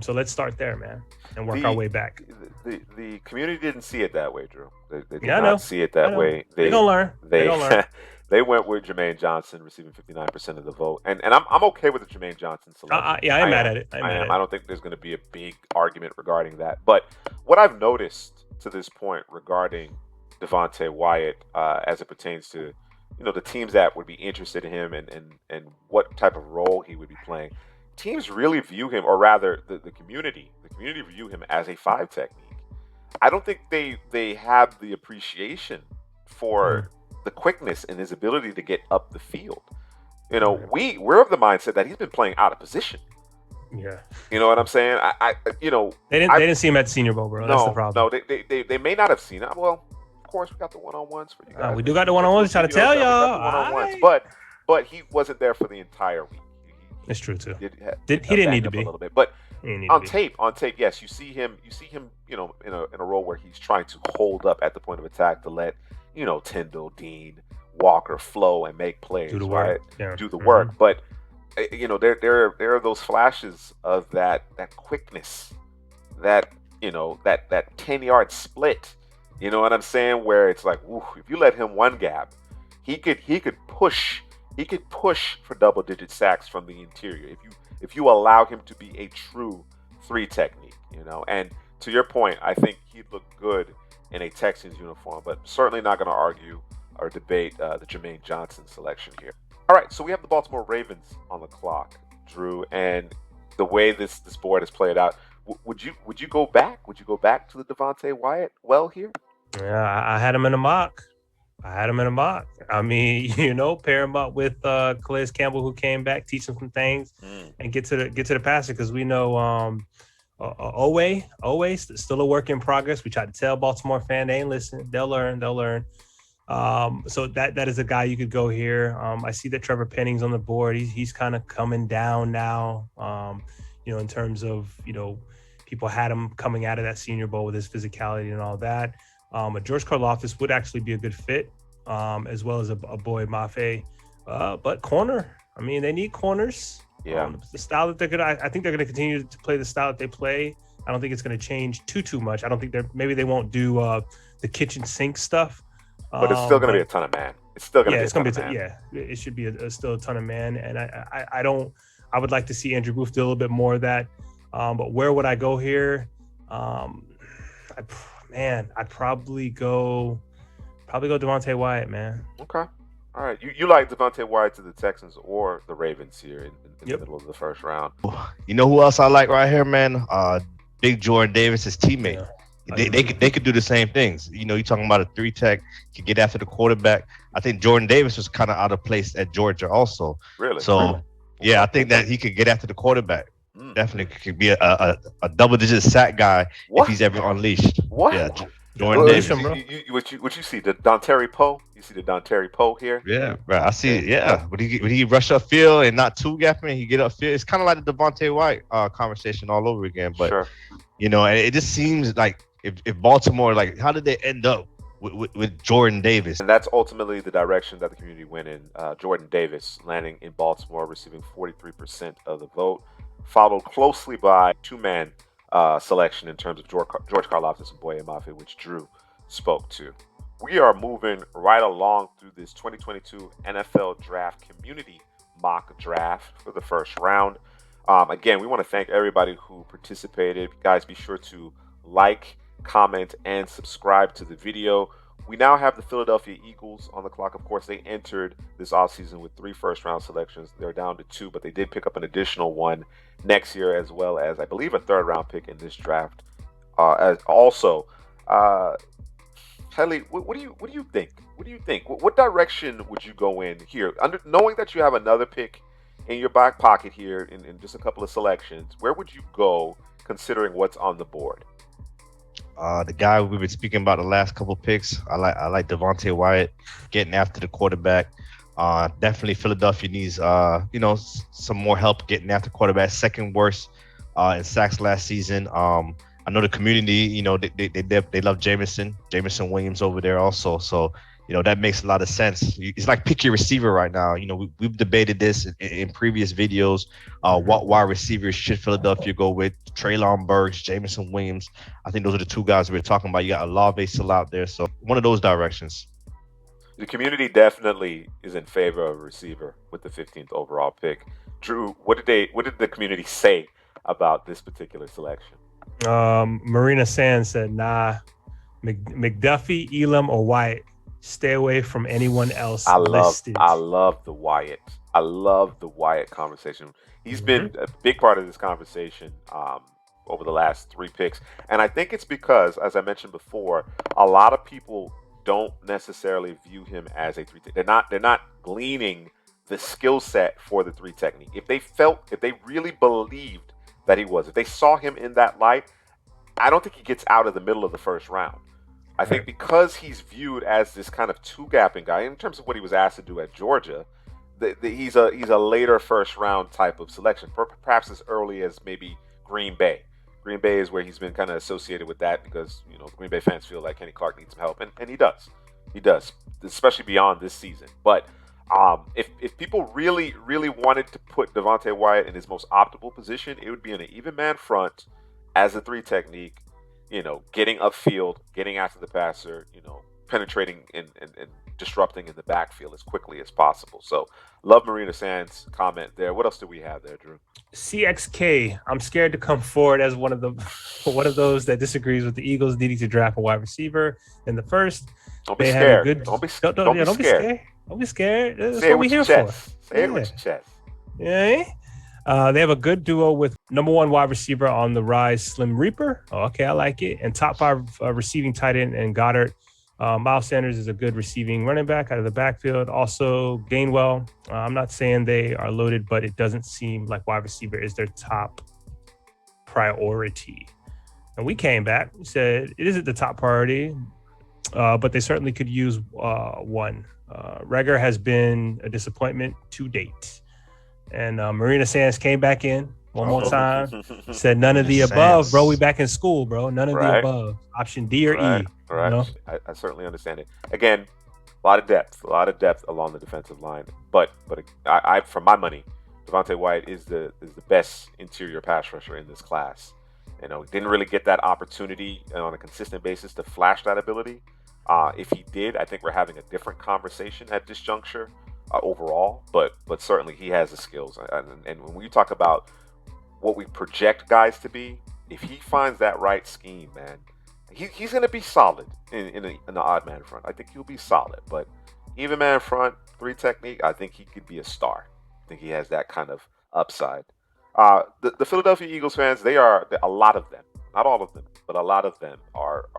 Speaker 3: So let's start there, man, and work our way back.
Speaker 1: The community didn't see it that way, Drew. They did
Speaker 3: not
Speaker 1: see it that way.
Speaker 3: They don't learn. They don't learn.
Speaker 1: They went with Jermaine Johnson, receiving 59% of the vote, and I'm okay with the Jermaine Johnson selection.
Speaker 3: Yeah, I'm mad at it.
Speaker 1: I don't think there's going to be a big argument regarding that. But what I've noticed to this point regarding Devontae Wyatt, as it pertains to the teams that would be interested in him and what type of role he would be playing, teams really view him, or rather the community view him as a 5 technique. I don't think they have the appreciation for the quickness and his ability to get up the field. We're of the mindset that he's been playing out of position.
Speaker 3: Yeah.
Speaker 1: You know what I'm saying?
Speaker 3: They didn't see him at the Senior Bowl, bro. That's the problem.
Speaker 1: No, they may not have seen it. Well, of course we got the one-on-ones for you guys.
Speaker 3: We do got the one-on-ones. Trying to tell y'all.
Speaker 1: But he wasn't there for the entire week.
Speaker 3: It's true too.
Speaker 1: He
Speaker 3: didn't need to be
Speaker 1: a little bit, but on tape, yes, you see him, in a role where he's trying to hold up at the point of attack to let Tyndall, Dean, Walker flow and make plays,
Speaker 3: do the work,
Speaker 1: right? Do the work. But there are those flashes of that quickness, that 10-yard split. You know what I'm saying? Where it's like, ooh, if you let him one gap, he could push. He could push for double-digit sacks from the interior if you allow him to be a true 3 technique, And to your point, I think he'd look good in a Texans uniform, but certainly not going to argue or debate the Jermaine Johnson selection here. All right, so we have the Baltimore Ravens on the clock, Drew, and the way this board has played out, would you go back? Would you go back to the Devontae Wyatt well here?
Speaker 3: Yeah, I had him in a mock. I mean, pair him up with Calais Campbell, who came back, teach him some things, and get to the passer, because we know always still a work in progress. We tried to tell Baltimore fan they ain't listening. They'll learn. So that is a guy you could go here. I see that Trevor Penning's on the board. He's kind of coming down now. In terms of people had him coming out of that Senior Bowl with his physicality and all that. George Karlaftis would actually be a good fit, as well as a Boy Mafe. But corner, I mean, they need corners.
Speaker 1: Yeah.
Speaker 3: The style that I think they're going to continue to play the style that they play. I don't think it's going to change too much. I don't think maybe they won't do the kitchen sink stuff.
Speaker 1: But it's still going to be a ton of man. It's still going to be a ton of man.
Speaker 3: Yeah, it should be still a ton of man. And I would like to see Andrew Booth do a little bit more of that. But where would I go here? I'd probably go Devontae Wyatt, man.
Speaker 1: Okay. All right. You like Devontae Wyatt to the Texans or the Ravens here in the middle of the first round?
Speaker 2: You know who else I like right here, man? Big Jordan Davis, his teammate. Yeah. They could do the same things. You're talking about a 3-tech, could get after the quarterback. I think Jordan Davis was kind of out of place at Georgia also.
Speaker 1: Really?
Speaker 2: So, yeah, I think that he could get after the quarterback. Definitely could be a double-digit sack guy if he's ever unleashed.
Speaker 1: What?
Speaker 2: Yeah, Jordan Davis.
Speaker 1: What you see, the Dontari Poe? You see the Dontari Poe here?
Speaker 2: Yeah, right. I see it. Yeah. When he rush upfield and not two-gapping, he get upfield. It's kind of like the Devontae White conversation all over again. But,
Speaker 1: sure.
Speaker 2: And it just seems like if Baltimore, like, how did they end up with Jordan Davis?
Speaker 1: And that's ultimately the direction that the community went in. Jordan Davis landing in Baltimore, receiving 43% of the vote, followed closely by two-man selection in terms of George Karlaftis and Boye Mafe, which Drew spoke to. We are moving right along through this 2022 NFL Draft Community Mock Draft for the first round. Again, we want to thank everybody who participated. Guys, be sure to like, comment, and subscribe to the video. We now have the Philadelphia Eagles on the clock. Of course, they entered this offseason with 3 first-round selections. They're down to 2, but they did pick up an additional one next year, as well as, I believe, a third-round pick in this draft. Kelly, what do you think? What do you think? What direction would you go in here? Knowing that you have another pick in your back pocket here in just a couple of selections, where would you go considering what's on the board?
Speaker 2: The guy we've been speaking about the last couple picks, I like Devontae Wyatt getting after the quarterback. Definitely Philadelphia needs some more help getting after quarterback. Second worst in sacks last season. I know the community, they love Jameson Williams over there also. So, that makes a lot of sense. It's like pick your receiver right now. We've debated this in previous videos. What wide receivers should Philadelphia go with? Treylon Burks, Jameson Williams. I think those are the two guys we're talking about. You got Olave still out there. So one of those directions.
Speaker 1: The community definitely is in favor of a receiver with the 15th overall pick. Drew, what did the community say about this particular selection?
Speaker 3: Marina Sands said, nah, McDuffie, Elam, or Wyatt. Stay away from anyone else listed.
Speaker 1: I love the Wyatt. I love the Wyatt conversation. He's been a big part of this conversation over the last 3 picks. And I think it's because, as I mentioned before, a lot of people don't necessarily view him as a 3 tech. They're not gleaning the skill set for the 3 technique. If they really believed that he was, if they saw him in that light, I don't think he gets out of the middle of the first round. I think because he's viewed as this kind of 2-gapping guy, in terms of what he was asked to do at Georgia, he's a later first round type of selection, perhaps as early as maybe Green Bay. Green Bay is where he's been kind of associated with that because, the Green Bay fans feel like Kenny Clark needs some help, and he does. He does, especially beyond this season. But if people really, really wanted to put Devontae Wyatt in his most optimal position, it would be in an even man front as a 3 technique, getting upfield, getting after the passer, penetrating and disrupting in the backfield as quickly as possible. So love Marina Sands' comment there. What else do we have there, Drew?
Speaker 3: CXK, I'm scared to come forward as one of those that disagrees with the Eagles needing to draft a wide receiver in the first.
Speaker 1: Don't be scared. Don't be scared.
Speaker 3: Don't be scared. That's
Speaker 1: Say
Speaker 3: what we're here for.
Speaker 1: Say it with your chest.
Speaker 3: Yeah. They have a good duo with number 1 wide receiver on the rise, Slim Reaper. Oh, okay, I like it. And top 5 receiving tight end and Goddard. Miles Sanders is a good receiving running back out of the backfield. Also, Gainwell. I'm not saying they are loaded, but it doesn't seem like wide receiver is their top priority? And we came back. We said it isn't the top priority, but they certainly could use one. Reagor has been a disappointment to date. And Marina Sands came back in one more time. Said none of the above, bro. We back in school, bro. None of the above. Option D or E.
Speaker 1: Right.
Speaker 3: You know?
Speaker 1: I certainly understand it. Again, a lot of depth along the defensive line. But I for my money, Devontae Wyatt is the best interior pass rusher in this class. You know, didn't really get that opportunity on a consistent basis to flash that ability. If he did, I think we're having a different conversation at this juncture overall. But certainly he has the skills. And when you talk about what we project guys to be, if he finds that right scheme, man, he's going to be solid in the odd man front. I think he'll be solid. But even man front, 3 technique, I think he could be a star. I think he has that kind of upside. The Philadelphia Eagles fans, they are a lot of them, not all of them, but a lot of them are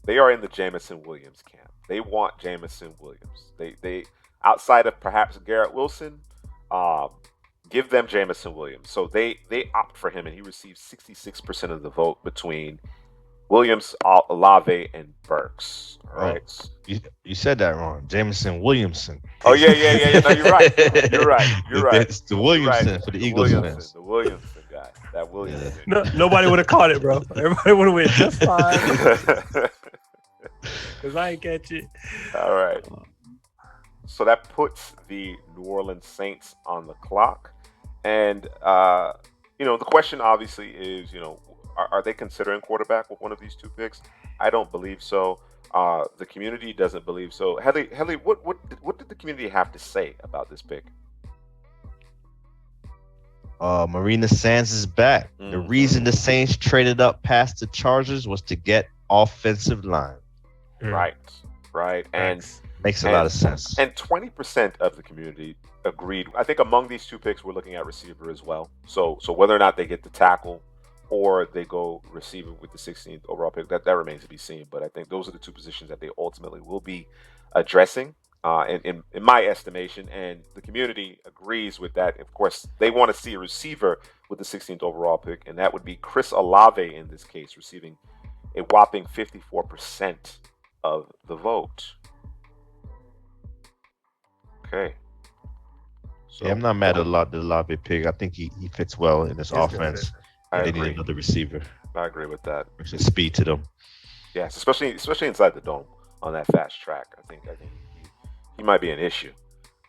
Speaker 1: in the Jameson Williams camp. They want Jameson Williams. They outside of perhaps Garrett Wilson, give them Jameson Williams. So they opt for him, and he received 66% of the vote between Williams, Olave, and Burks. All right.
Speaker 2: Oh, you said that wrong. Jameson Williamson.
Speaker 1: Oh yeah. No, you're right. You're right.
Speaker 2: It's the Williamson for the Eagles fans.
Speaker 1: The Williamson guy. That Williamson.
Speaker 3: No, nobody would have caught it, bro. Everybody would have went just fine. Because I ain't catch it.
Speaker 1: All right. So that puts the New Orleans Saints on the clock. And, the question obviously is, are they considering quarterback with one of these 2 picks? I don't believe so. The community doesn't believe so. Helly, what did the community have to say about this pick?
Speaker 2: Marina Sands is back. Mm-hmm. The reason the Saints traded up past the Chargers was to get offensive line.
Speaker 1: Right. And
Speaker 2: makes a lot of sense.
Speaker 1: And 20% of the community agreed. I think among these 2 picks, we're looking at receiver as well. So whether or not they get the tackle or they go receiver with the 16th overall pick, that remains to be seen. But I think those are the 2 positions that they ultimately will be addressing, in my estimation. And the community agrees with that. Of course, they want to see a receiver with the 16th overall pick, and that would be Chris Olave in this case, receiving a whopping 54% of the vote. Okay. So,
Speaker 2: yeah, I'm not mad at the Olave pick. I think he fits well in this offense. They need another receiver.
Speaker 1: I agree with that.
Speaker 2: Some speed to them.
Speaker 1: Yes, especially inside the dome on that fast track. I think he might be an issue,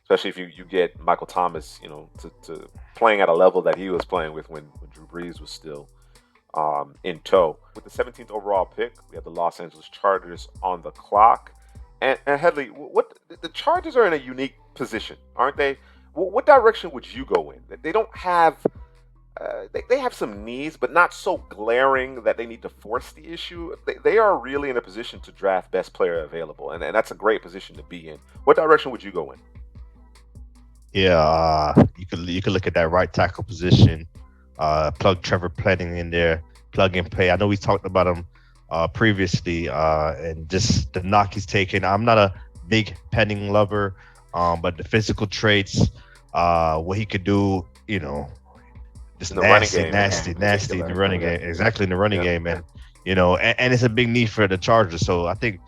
Speaker 1: especially if you get Michael Thomas, to playing at a level that he was playing with when Drew Brees was still in tow. With the 17th overall pick, we have the Los Angeles Chargers on the clock. And Headley, what the Chargers are in a unique position, aren't they? What direction would you go in? They don't have. They have some needs, but not so glaring that they need to force the issue. They are really in a position to draft best player available, and that's a great position to be in. What direction would you go in?
Speaker 2: Yeah, you could look at that right tackle position. Plug Trevor Penning in there, plug and play. I know we talked about him previously, and just the knock he's taken. I'm not a big Penning lover, but the physical traits, what he could do, just nasty in the running game. Exactly, in the running game, and and it's a big need for the Chargers. So I think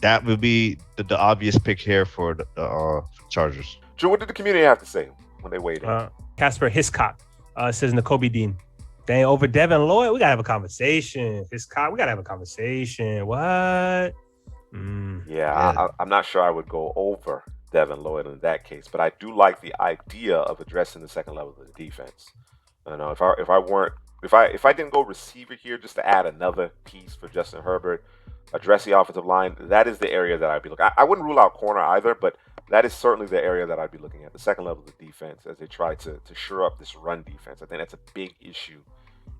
Speaker 2: that would be the obvious pick here for the Chargers.
Speaker 1: Drew, what did the community have to say when they weighed in?
Speaker 3: Casper Hiscock says N'Kobe Dean. Dang, over Devin Lloyd, we gotta have a conversation. Hiscock, we gotta have a conversation. What?
Speaker 1: Yeah. I'm not sure I would go over Devin Lloyd in that case, but I do like the idea of addressing the second level of the defense. If I didn't go receiver here just to add another piece for Justin Herbert, address the offensive line, that is the area that I'd be looking at. I wouldn't rule out corner either, but that is certainly the area that I'd be looking at, the second level of the defense, as they try to shore up this run defense. I think that's a big issue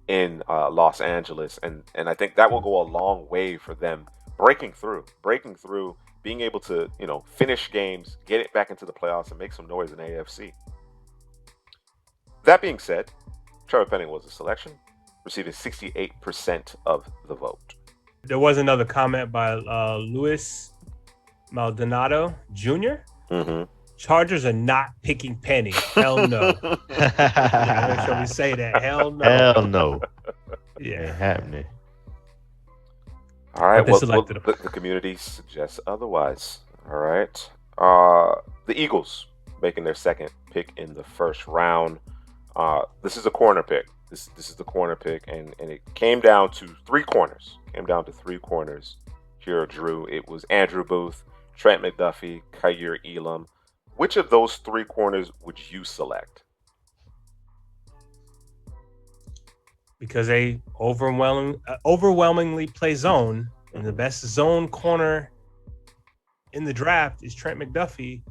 Speaker 1: in Los Angeles, and I think that will go a long way for them breaking through, being able to finish games, get it back into the playoffs, and make some noise in AFC. That being said, Trevor Penning was a selection, receiving 68% of the vote.
Speaker 3: There was another comment by Luis Maldonado Jr.
Speaker 1: Mm-hmm.
Speaker 3: Chargers are not picking Penny. Hell no. Yeah, make sure we say that. Hell no.
Speaker 2: Hell no.
Speaker 3: Yeah.
Speaker 2: Ain't happening.
Speaker 1: All right.
Speaker 3: They
Speaker 1: Well,
Speaker 3: selected him.
Speaker 1: the community suggests otherwise. All right. The Eagles making their second pick in the first round. This is a corner pick. This is the corner pick, and it came down to three corners. Here, Drew. It was Andrew Booth, Trent McDuffie, Kaiir Elam. Which of those three corners would you select?
Speaker 3: Because they overwhelmingly play zone, and the best zone corner in the draft is Trent McDuffie,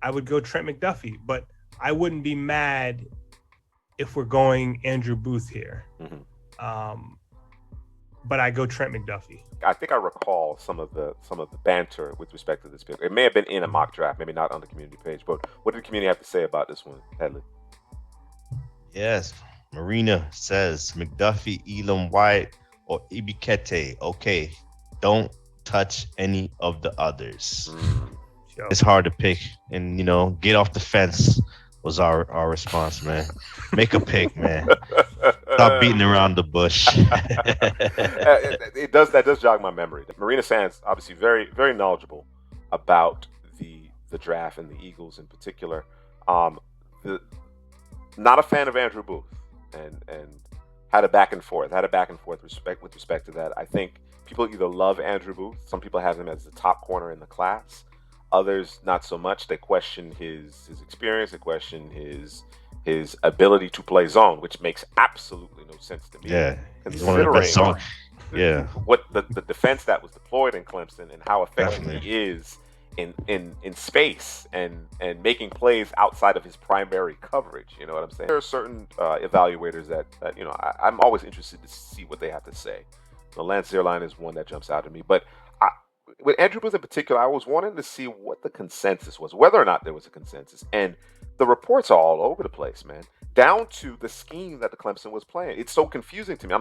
Speaker 3: I would go Trent McDuffie. But I wouldn't be mad if we're going Andrew Booth here. But I go Trent McDuffie.
Speaker 1: I think I recall some of the banter with respect to this pick. It may have been in a mock draft, maybe not on the community page. But what did the community have to say about this one, Headley?
Speaker 2: Yes, Marina says McDuffie, Elam White, or Ibikete. Okay, don't touch any of the others.
Speaker 3: Sure.
Speaker 2: It's hard to pick, and get off the fence was our response, man. Make a pick, man. Stop beating around the bush.
Speaker 1: That does jog my memory. Marina Sands, obviously very, very knowledgeable about the draft and the Eagles in particular. Not a fan of Andrew Booth, and had a back and forth with respect to that. I think people either love Andrew Booth. Some people have him as the top corner in the class. Others not so much. They question his experience. They question his ability to play zone, which makes absolutely no sense to me.
Speaker 2: Yeah, he's one of the best zone. Yeah,
Speaker 1: what the defense that was deployed in Clemson and how effective he is in space and making plays outside of his primary coverage. You know what I'm saying? There are certain evaluators that I'm always interested to see what they have to say. Lance Zierlein is one that jumps out at me, but with Andrew Booth in particular, I was wanting to see what the consensus was, whether or not there was a consensus. And the reports are all over the place, man, down to the scheme that the Clemson was playing. It's so confusing to me.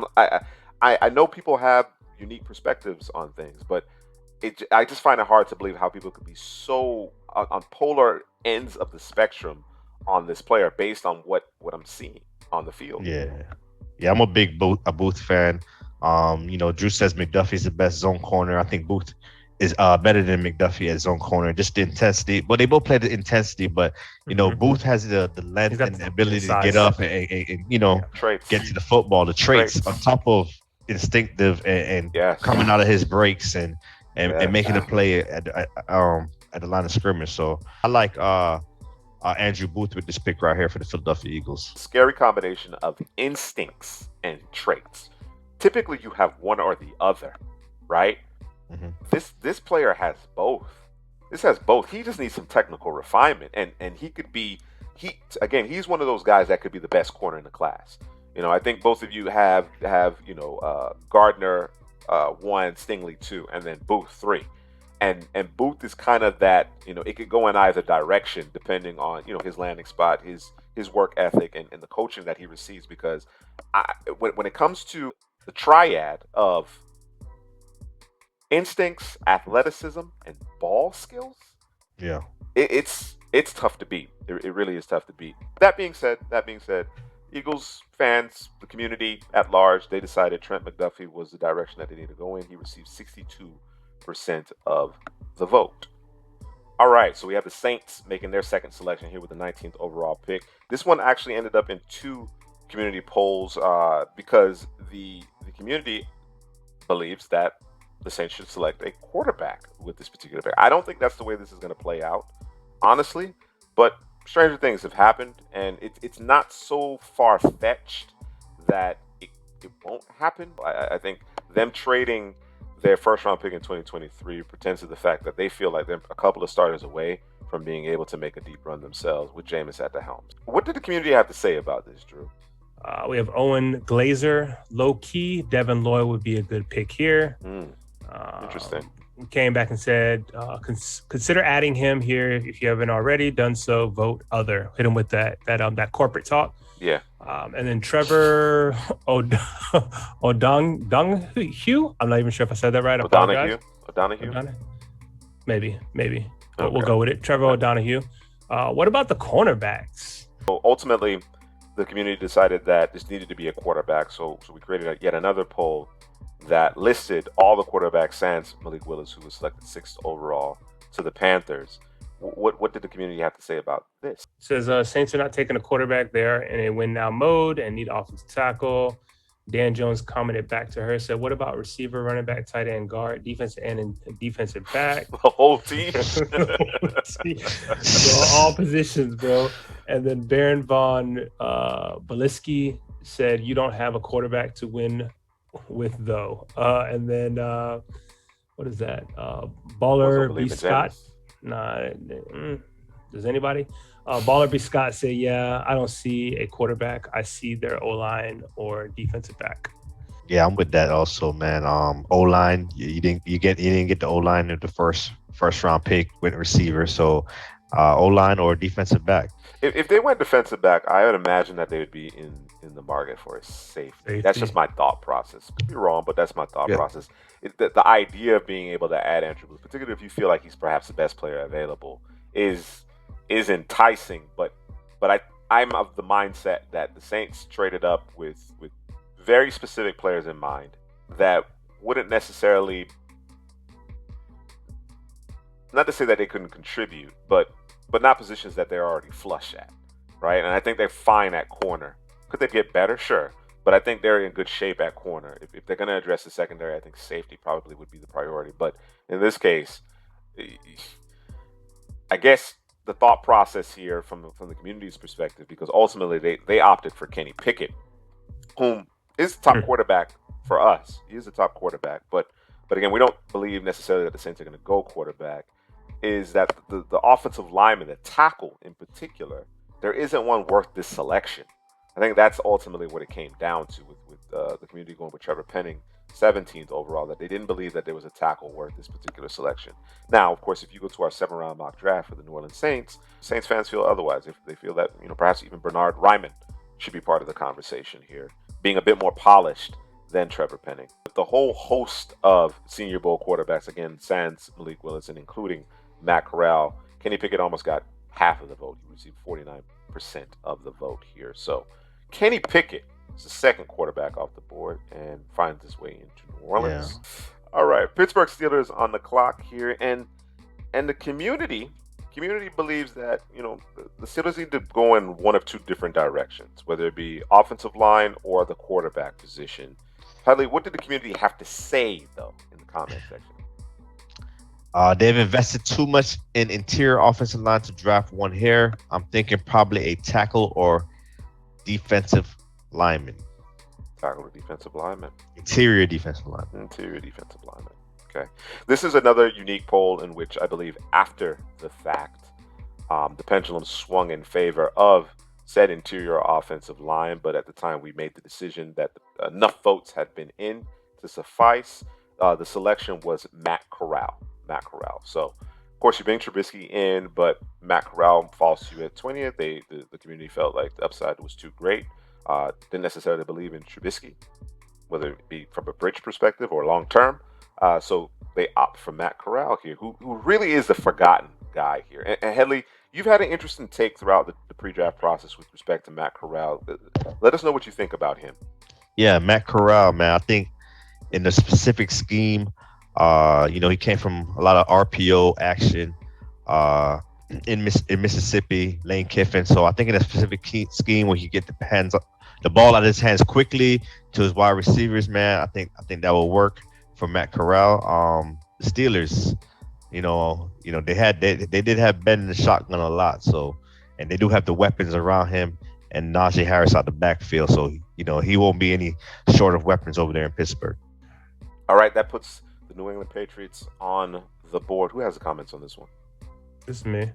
Speaker 1: I know people have unique perspectives on things, but I just find it hard to believe how people could be so on polar ends of the spectrum on this player based on what I'm seeing on the field.
Speaker 2: Yeah, I'm a big Booth fan. Drew says McDuffie's the best zone corner. I think Booth is better than McDuffie as zone corner. Just the intensity. But they both play the intensity. But Booth has the length and the ability to get up and get to the football. The traits on top of instinctive and coming out of his breaks and making a play at the line of scrimmage. So I like Andrew Booth with this pick right here for the Philadelphia Eagles. Scary
Speaker 1: combination of instincts and traits. Typically, you have one or the other, right? This player has both. He just needs some technical refinement, and he could be. He's one of those guys that could be the best corner in the class. I think both of you have Gardner 1, Stingley 2, and then Booth 3, and Booth is kind of that. It could go in either direction depending on his landing spot, his work ethic, and the coaching that he receives. Because when it comes to the triad of instincts, athleticism, and ball skills, it's tough to beat. It really is tough to beat. That being said, Eagles fans, the community at large, they decided Trent McDuffie was the direction that they needed to go in. He received 62% of the vote. All right, so we have the Saints making their second selection here with the 19th overall pick. This one actually ended up in two community polls because the community believes that the Saints should select a quarterback with this particular pick. I don't think that's the way this is going to play out, honestly, but stranger things have happened, and it's not so far-fetched that it won't happen. I think them trading their first-round pick in 2023 pretends to the fact that they feel like they're a couple of starters away from being able to make a deep run themselves with Jameis at the helm. What did the community have to say about this, Drew?
Speaker 3: We have Owen Glazer, low-key. Devin Lloyd would be a good pick here.
Speaker 1: Interesting.
Speaker 3: Came back and said, consider adding him here if you haven't already done so. Vote other. Hit him with that corporate talk.
Speaker 1: Yeah.
Speaker 3: And then Trevor O'Donoghue. I'm not even sure if I said that right.
Speaker 1: O'Donoghue.
Speaker 3: Maybe. But we'll go with it. Trevor O'Donoghue. What about the cornerbacks?
Speaker 1: So ultimately, the community decided that this needed to be a quarterback. So we created yet another poll that listed all the quarterbacks sans Malik Willis, who was selected 6th overall to the Panthers. What did the community have to say about this?
Speaker 3: It says Saints are not taking a quarterback there in a win now mode and need offensive tackle. Dan Jones commented back to her, said, "What about receiver, running back, tight end, guard, defensive end, and defensive back?"
Speaker 1: The whole team.
Speaker 3: So all positions, bro. And then Baron von Beliski said, "You don't have a quarterback to win with, though." And then what is that? Baller B. Scott. Nah, does anybody? Baller B. Scott say, "Yeah, I don't see a quarterback. I see their O-line or defensive back."
Speaker 2: Yeah, I'm with that also, man. O-line, you didn't get the O-line in the first round pick with receiver, so O-line or defensive back.
Speaker 1: If they went defensive back, I would imagine that they would be in the market for a safety. That's just my thought process. Could be wrong, but that's my thought process. The idea of being able to add Andrew Booth, particularly if you feel like he's perhaps the best player available, is enticing. But I'm of the mindset that the Saints traded up with very specific players in mind that wouldn't necessarily, not to say that they couldn't contribute, but not positions that they're already flush at, right? And I think they're fine at corner. Could they get better? Sure. But I think they're in good shape at corner. If they're going to address the secondary, I think safety probably would be the priority. But in this case, I guess the thought process here from the community's perspective, because ultimately they opted for Kenny Pickett, whom is the top quarterback for us. He is the top quarterback. But again, we don't believe necessarily that the Saints are going to go quarterback, is that the offensive lineman, the tackle in particular, there isn't one worth this selection. I think that's ultimately what it came down to with the community going with Trevor Penning, 17th overall, that they didn't believe that there was a tackle worth this particular selection. Now, of course, if you go to our 7th-round mock draft for the New Orleans Saints fans feel otherwise. If they feel that, perhaps even Bernard Ryman should be part of the conversation here, being a bit more polished than Trevor Penning. The whole host of Senior Bowl quarterbacks, again, sans Malik Willis and including Matt Corral, Kenny Pickett almost got half of the vote. He received 49% of the vote here. So Kenny Pickett is the second quarterback off the board and finds his way into New Orleans. Yeah. All right, Pittsburgh Steelers on the clock here, and the community believes that the Steelers need to go in one of two different directions, whether it be offensive line or the quarterback position. Hadley, what did the community have to say though in the comment section?
Speaker 2: They've invested too much in interior offensive line to draft one here. I'm thinking probably a tackle or defensive lineman.
Speaker 1: Tackle or defensive lineman.
Speaker 2: Interior defensive lineman.
Speaker 1: Interior defensive lineman. Okay. This is another unique poll in which I believe after the fact, the pendulum swung in favor of said interior offensive line, but at the time we made the decision that enough votes had been in to suffice. The selection was Matt Corral. So, of course, you bring Trubisky in, but Matt Corral falls to you at 20th. The community felt like the upside was too great. Didn't necessarily believe in Trubisky, whether it be from a bridge perspective or long term. So they opt for Matt Corral here, who really is the forgotten guy here. And Headley, you've had an interesting take throughout the pre-draft process with respect to Matt Corral. Let us know what you think about him.
Speaker 2: Yeah, Matt Corral, man. I think in the specific scheme, he came from a lot of RPO action in Mississippi, Lane Kiffin. So I think in a specific scheme where he get the ball out of his hands quickly to his wide receivers, man, I think that will work for Matt Corral. The Steelers, they did have Ben in the shotgun a lot, so, and they do have the weapons around him and Najee Harris out the backfield, so he won't be any short of weapons over there in Pittsburgh.
Speaker 1: All right, that puts the New England Patriots on the board. Who has the comments on this one?
Speaker 3: It's me.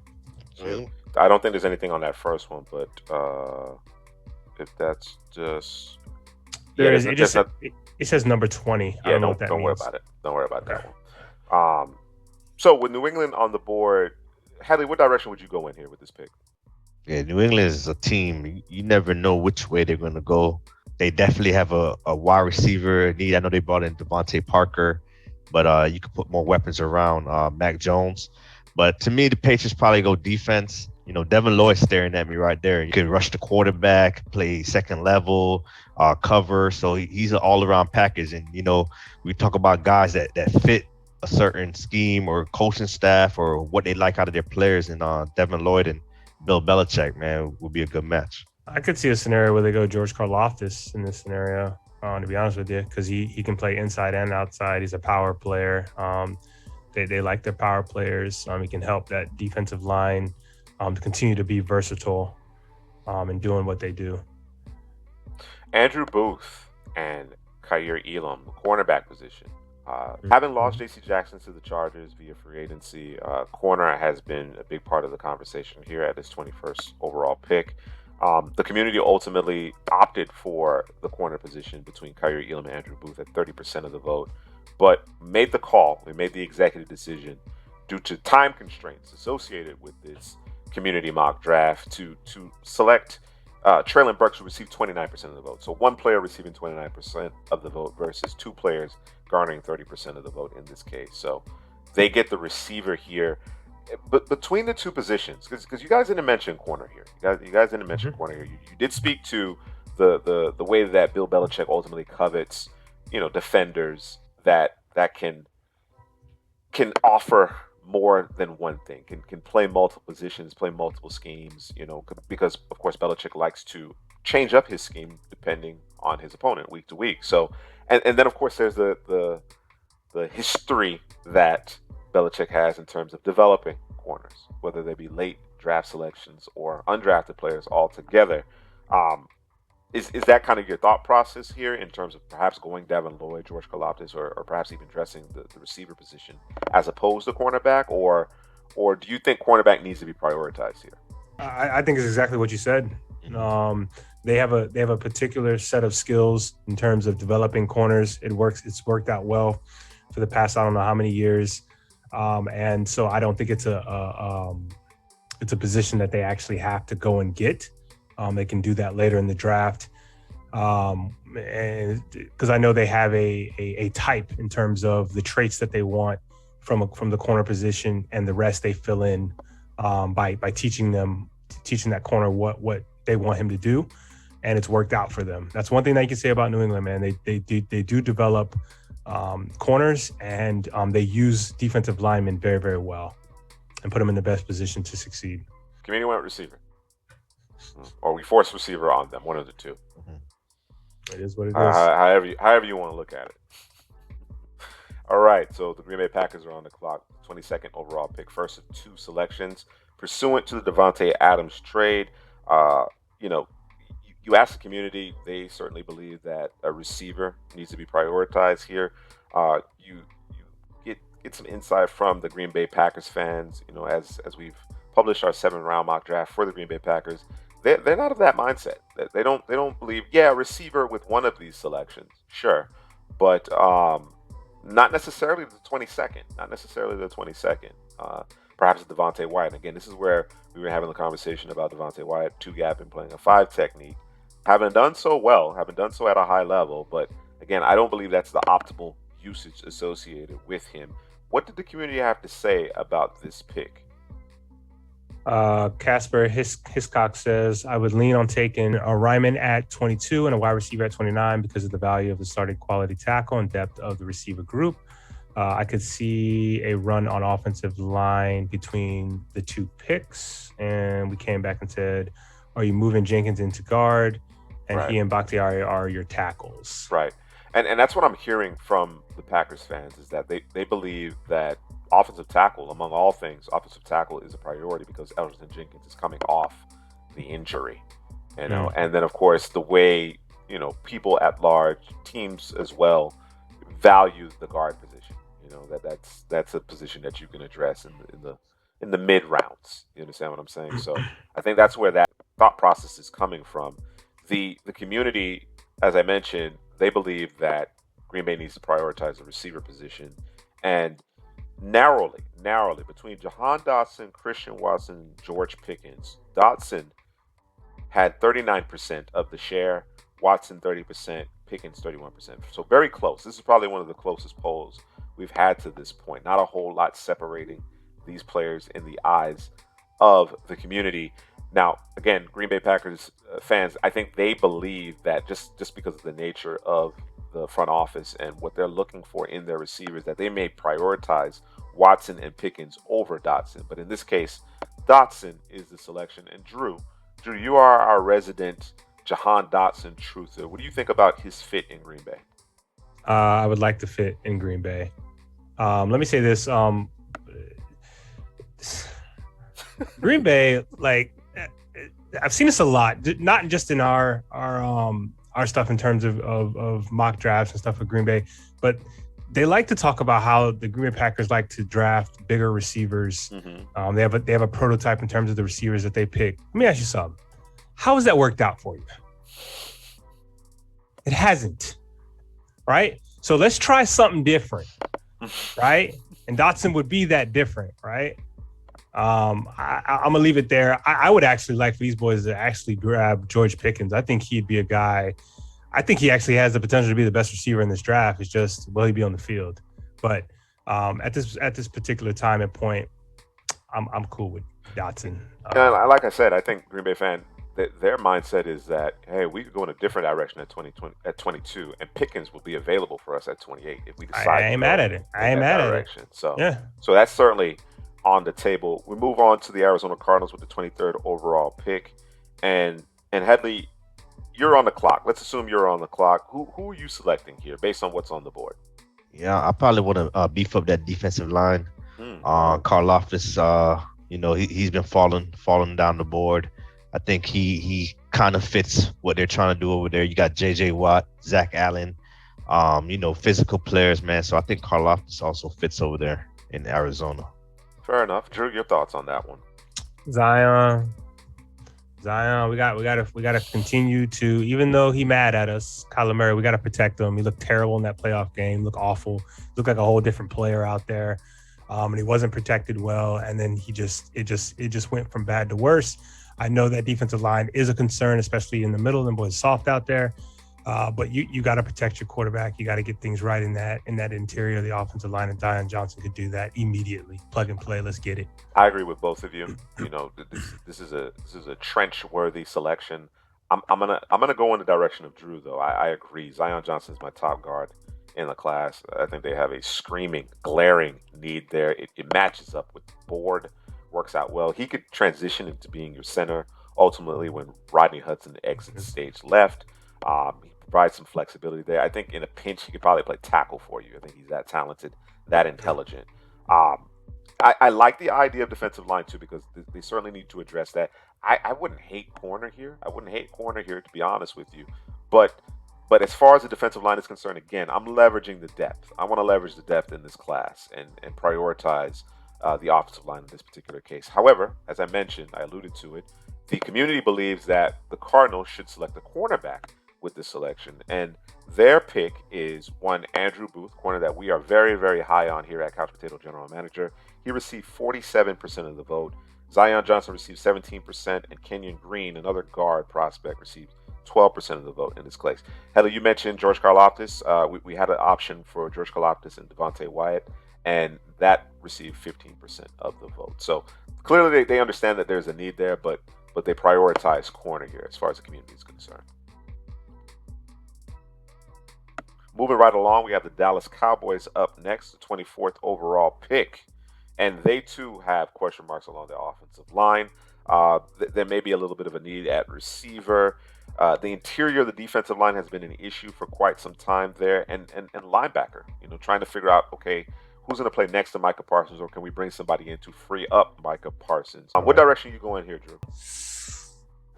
Speaker 1: I don't think there's anything on that first one, but if that's just
Speaker 3: there is. It says number 20.
Speaker 1: Yeah,
Speaker 3: I don't know what that
Speaker 1: don't
Speaker 3: means.
Speaker 1: worry about it. Don't worry about that one. So with New England on the board, Hadley, what direction would you go in here with this pick?
Speaker 2: Yeah, New England is a team. You never know which way they're going to go. They definitely have a wide receiver need. I know they brought in Devontae Parker, but you could put more weapons around Mac Jones. But to me, the Patriots probably go defense. Devin Lloyd's staring at me right there. You can rush the quarterback, play second level, cover. So he's an all-around package. And we talk about guys that fit a certain scheme or coaching staff or what they like out of their players. And Devin Lloyd and Bill Belichick, man, would be a good match.
Speaker 3: I could see a scenario where they go George Karlaftis in this scenario. To be honest with you, because he can play inside and outside. He's a power player. They like their power players. He can help that defensive line to continue to be versatile in doing what they do.
Speaker 1: Andrew Booth and Kaiir Elam, the cornerback position. Having lost J.C. Jackson to the Chargers via free agency, corner has been a big part of the conversation here at his 21st overall pick. The community ultimately opted for the corner position between Kaiir Elam and Andrew Booth at 30% of the vote, but made the call. We made the executive decision due to time constraints associated with this community mock draft to select Traylon Burks, who received 29% of the vote. So one player receiving 29% of the vote versus two players garnering 30% of the vote in this case. So they get the receiver here. But between the two positions, because you guys didn't mention corner here. You guys didn't mention corner here. You did speak to the way that Bill Belichick ultimately covets, defenders that can offer more than one thing, can play multiple positions, play multiple schemes, because of course Belichick likes to change up his scheme depending on his opponent week to week. So, and then of course there's the history that Belichick has in terms of developing corners, whether they be late draft selections or undrafted players altogether. Is that kind of your thought process here in terms of perhaps going Devin Lloyd, George Karlaftis, or perhaps even dressing the receiver position as opposed to cornerback, or do you think cornerback needs to be prioritized here?
Speaker 3: I think it's exactly what you said. They have a particular set of skills in terms of developing corners. It's worked out well for the past I don't know how many years, and so I don't think it's a position that they actually have to go and get. They can do that later in the draft, and because I know they have a type in terms of the traits that they want from the corner position, and the rest they fill in by teaching that corner what they want him to do, and it's worked out for them. That's one thing that you can say about New England, man. They do develop corners, and they use defensive linemen very, very well and put them in the best position to succeed.
Speaker 1: Community went receiver. Or we force receiver on them, one of the two.
Speaker 3: It is what it is.
Speaker 1: However you want to look at it. All right, so the Green Bay Packers are on the clock. 22nd overall pick, first of two selections. Pursuant to the Davante Adams trade, you ask the community, they certainly believe that a receiver needs to be prioritized here. You get some insight from the Green Bay Packers fans, as we've published our 7th-round mock draft for the Green Bay Packers. They're not of that mindset. They don't believe, receiver with one of these selections, sure, but not necessarily the 22nd. Perhaps Devontae Wyatt. Again, this is where we were having the conversation about Devontae Wyatt, two-gap and playing a 5 technique. Haven't done so at a high level, but again, I don't believe that's the optimal usage associated with him. What did the community have to say about this pick?
Speaker 3: Casper Hiscock says, I would lean on taking a Ryman at 22 and a wide receiver at 29 because of the value of the starting quality tackle and depth of the receiver group. I could see a run on offensive line between the two picks. And we came back and said, are you moving Jenkins into guard? And right. He and Bakhtiari are your tackles.
Speaker 1: Right. And that's what I'm hearing from the Packers fans is that they believe that offensive tackle, among all things, offensive tackle is a priority because Elgton Jenkins is coming off the injury, and then of course the way people at large, teams as well, value the guard position. That's a position that you can address in the mid rounds. You understand what I'm saying? So I think that's where that thought process is coming from. The community, as I mentioned, they believe that Green Bay needs to prioritize the receiver position, and narrowly between Jahan Dotson, Christian Watson, George Pickens. Dotson had 39% of the share, Watson 30%, Pickens 31%. So very close. This is probably one of the closest polls we've had to this point. Not a whole lot separating these players in the eyes of the community. Now, again, Green Bay Packers fans, I think they believe that just because of the nature of the front office and what they're looking for in their receivers, that they may prioritize Watson and Pickens over Dotson. But in this case, Dotson is the selection. And Drew, you are our resident Jahan Dotson truther. What do you think about his fit in Green Bay?
Speaker 3: I would like to fit in Green Bay. Let me say this. Green Bay, like, I've seen this a lot, not just in our stuff in terms of mock drafts and stuff with Green Bay, but they like to talk about how the Green Bay Packers like to draft bigger receivers. Mm-hmm. They have a prototype in terms of the receivers that they pick. Let me ask you something. How has that worked out for you? It hasn't, right? So let's try something different, right? And Dotson would be that different, right? I'm gonna leave it there. I would actually like for these boys to actually grab George Pickens. I think he'd be a guy. I think he actually has the potential to be the best receiver in this draft. It's just, will he be on the field? But at this particular time and point, I'm cool with Dotson.
Speaker 1: Like I said, I think Green Bay fan, their mindset is that, hey, we could go in a different direction at 22, and Pickens will be available for us at 28 if we decide.
Speaker 3: I ain't mad at it. I ain't mad at it.
Speaker 1: So yeah. So that's certainly on the table. We move on to the Arizona Cardinals with the 23rd overall pick, and Headley, you're on the clock. Let's assume you're on the clock. Who are you selecting here based on what's on the board?
Speaker 2: Yeah, I probably want to beef up that defensive line. Karlaftis, he's been falling down the board. I think he kind of fits what they're trying to do over there. You got J.J. Watt, Zach Allen, physical players, man. So I think Karlaftis also fits over there in Arizona.
Speaker 1: Fair enough. Drew, your thoughts on that one?
Speaker 3: Zion, we gotta continue to, even though he mad at us, Kyler Murray, we gotta protect him. He looked terrible in that playoff game. Looked awful. Looked like a whole different player out there, and he wasn't protected well. And then it just went from bad to worse. I know that defensive line is a concern, especially in the middle. Them boys soft out there. But you got to protect your quarterback. You got to get things right in that interior of the offensive line, and Zion Johnson could do that immediately. Plug and play. Let's get it.
Speaker 1: I agree with both of you. This is a trench-worthy selection. I'm gonna go in the direction of Drew, though. I agree. Zion Johnson is my top guard in the class. I think they have a screaming, glaring need there. It matches up with the board, works out well. He could transition into being your center ultimately when Rodney Hudson exits stage left. He provides some flexibility there. I think in a pinch, he could probably play tackle for you. I think he's that talented, that intelligent. I like the idea of defensive line, too, because they certainly need to address that. I wouldn't hate corner here. To be honest with you. But as far as the defensive line is concerned, again, I'm leveraging the depth. I want to leverage the depth in this class and prioritize the offensive line in this particular case. However, as I mentioned, I alluded to it, the community believes that the Cardinals should select a cornerback with this selection, and their pick is one Andrew Booth, corner that we are very, very high on here at Couch Potato General Manager. He received 47% of the vote. Zion Johnson received 17%, and Kenyon Green, another guard prospect, received 12% of the vote in this case. Heather, you mentioned George Karlaftis. We had an option for George Karlaftis and Devontae Wyatt, and that received 15% of the vote. So clearly they understand that there's a need there, but they prioritize corner here as far as the community is concerned. Moving right along, we have the Dallas Cowboys up next, the 24th overall pick. And they, too, have question marks along their offensive line. There may be a little bit of a need at receiver. The interior of the defensive line has been an issue for quite some time there. And linebacker, trying to figure out, okay, who's going to play next to Micah Parsons, or can we bring somebody in to free up Micah Parsons? What direction are you going here, Drew?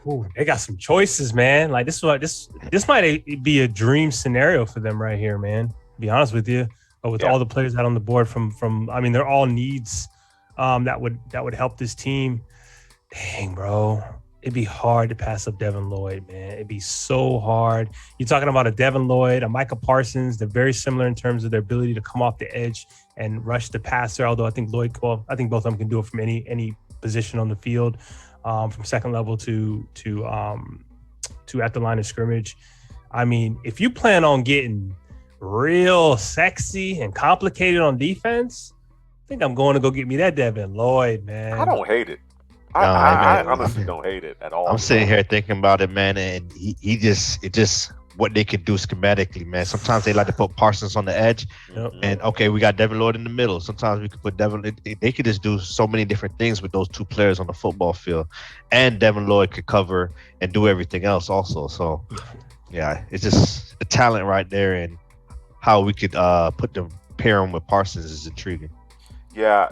Speaker 3: Ooh, they got some choices, man. Like this might be a dream scenario for them right here, man. To be honest with you, with all the players out on the board from I mean, they're all needs that would help this team. Dang, bro, it'd be hard to pass up Devin Lloyd, man. It'd be so hard. You're talking about a Devin Lloyd, a Micah Parsons. They're very similar in terms of their ability to come off the edge and rush the passer. Although I think both of them can do it from any position on the field. From second level to at the line of scrimmage. I mean, if you plan on getting real sexy and complicated on defense, I think I'm going to go get me that Devin Lloyd, man.
Speaker 1: I don't hate it. I
Speaker 2: Man,
Speaker 1: honestly don't hate it at all.
Speaker 2: I'm sitting here thinking about it, man, and it just what they could do schematically, man. Sometimes they like to put Parsons on the edge,
Speaker 3: Yep.
Speaker 2: and okay, we got Devin Lloyd in the middle. Sometimes we could put Devin. They could just do so many different things with those two players on the football field, and Devin Lloyd could cover and do everything else also. So, yeah, it's just the talent right there, and how we could put them pair them with Parsons is intriguing.
Speaker 1: Yeah,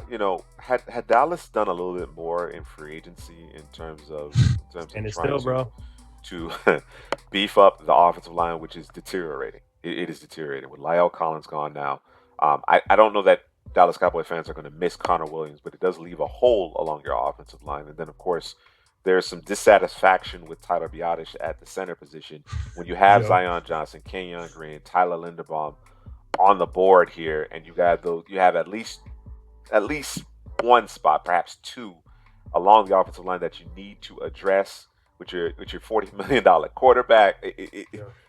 Speaker 1: had Dallas done a little bit more in free agency in terms of
Speaker 3: And it's
Speaker 1: trying
Speaker 3: still, bro.
Speaker 1: to beef up the offensive line, which is deteriorating. It is deteriorating with Lyle Collins gone now. I don't know that Dallas Cowboy fans are going to miss Connor Williams, but it does leave a hole along your offensive line. And then, of course, there's some dissatisfaction with Tyler Biotish at the center position when you have
Speaker 3: Yo.
Speaker 1: Zion Johnson, Kenyon Green, Tyler Linderbaum on the board here, and you have at least one spot, perhaps two, along the offensive line that you need to address with your $40 million quarterback.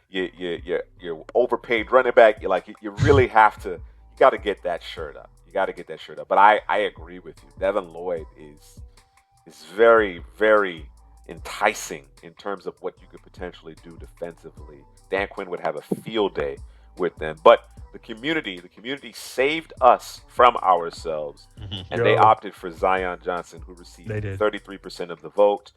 Speaker 1: Your overpaid running back. You really have to. You got to get that shirt up. You got to get that shirt up. But I agree with you. Devin Lloyd is very, very enticing in terms of what you could potentially do defensively. Dan Quinn would have a field day with them, but the community saved us from ourselves, and they opted for Zion Johnson, who received 33% of the vote.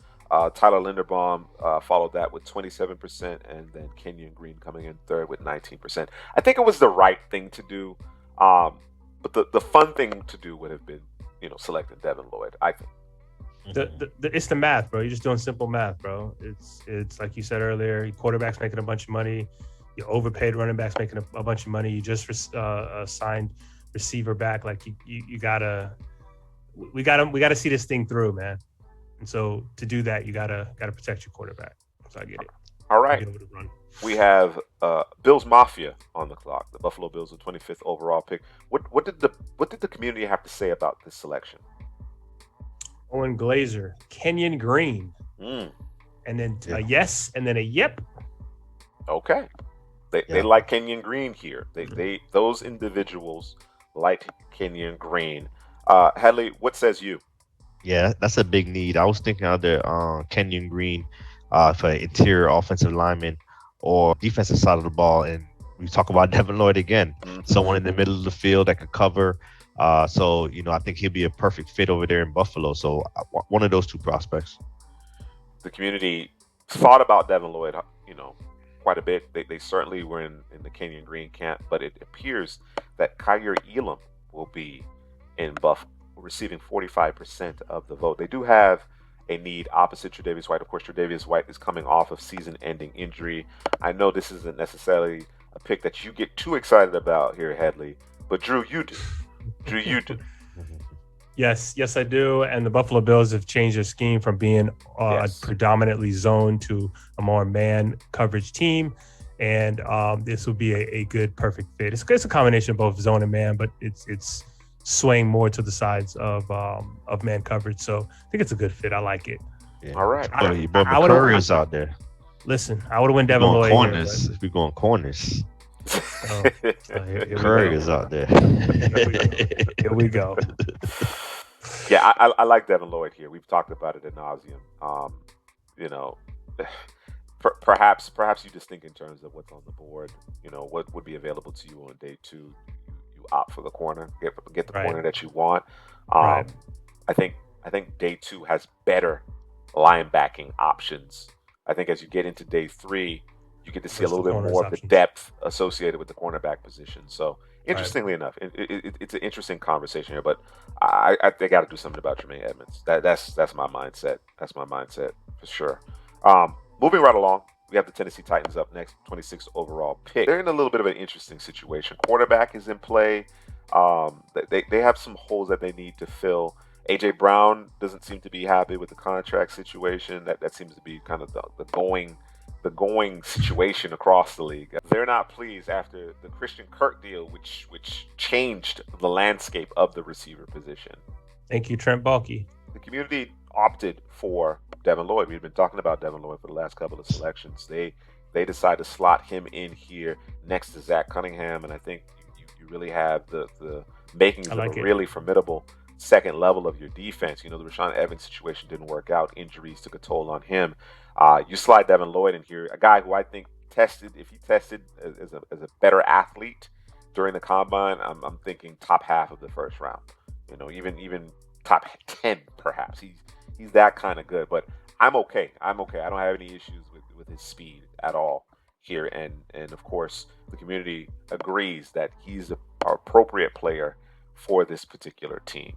Speaker 1: Tyler Linderbaum followed that with 27%, and then Kenyon Green coming in third with 19%. I think it was the right thing to do, but the fun thing to do would have been, selecting Devin Lloyd, I think.
Speaker 3: It's the math, bro. You're just doing simple math, bro. It's like you said earlier. Your quarterback's making a bunch of money. Your overpaid running back's making a bunch of money. You just signed receiver back. Like we gotta see this thing through, man. And so to do that, you gotta protect your quarterback. So I get it.
Speaker 1: All right. We have Bills Mafia on the clock. The Buffalo Bills, the 25th overall pick. What did the community have to say about this selection?
Speaker 3: Owen Glazer, Kenyon Green, and then a yes, and then a yep.
Speaker 1: Okay, they like Kenyon Green here. Those individuals like Kenyon Green. Hadley, what says you?
Speaker 2: Yeah, that's a big need. I was thinking out there, Kenyon Green, for interior offensive lineman or defensive side of the ball, and we talk about Devin Lloyd again, someone in the middle of the field that could cover. So I think he'll be a perfect fit over there in Buffalo. So one of those two prospects.
Speaker 1: The community thought about Devin Lloyd, quite a bit. They certainly were in the Kenyon Green camp, but it appears that Kyer Elam will be in Buffalo, receiving 45% of the vote. They do have a need opposite Tre'Davious White. Of course, Tre'Davious White is coming off of season-ending injury. I know this isn't necessarily a pick that you get too excited about here, Hadley, but Drew, you do.
Speaker 3: Yes, I do. And the Buffalo Bills have changed their scheme from being predominantly zone to a more man coverage team. And this will be a good, perfect fit. It's a combination of both zone and man, but it's swaying more to the sides of man coverage. So I think it's a good fit. I like it.
Speaker 2: Yeah.
Speaker 1: All right.
Speaker 2: But McCurry is out there.
Speaker 3: Listen, I would have went Devin Lloyd.
Speaker 2: Corners. We're going corners. Curry is out there.
Speaker 3: Here we go.
Speaker 1: Yeah, I like Devin Lloyd here. We've talked about it ad nauseum. Perhaps you just think in terms of what's on the board. What would be available to you on day two. You opt for the corner, get the corner that you want. I think day two has better linebacking options. I think as you get into day three, you get to see a little bit more of the depth associated with the cornerback position. So, interestingly enough, it's an interesting conversation here. But I think I got to do something about Tremaine Edmonds. That's my mindset. That's my mindset for sure. Moving right along, we have the Tennessee Titans up next, 26th overall pick. They're in a little bit of an interesting situation. Quarterback is in play. They have some holes that they need to fill. A.J. Brown doesn't seem to be happy with the contract situation. That seems to be kind of the going situation across the league. They're not pleased after the Christian Kirk deal, which changed the landscape of the receiver position.
Speaker 3: Thank you, Trent Baalke.
Speaker 1: The community opted for Devin Lloyd. We've been talking about Devin Lloyd for the last couple of selections. They decided to slot him in here next to Zach Cunningham, and I think you really have the makings of a really formidable second level of your defense. You know, the Rashaan Evans situation didn't work out. Injuries took a toll on him. You slide Devin Lloyd in here, a guy who I think if he tested as a better athlete during the combine, I'm thinking top half of the first round. You know, even top 10 perhaps. He's that kind of good. But I'm okay. I don't have any issues with his speed at all here. And of course, the community agrees that he's an appropriate player for this particular team.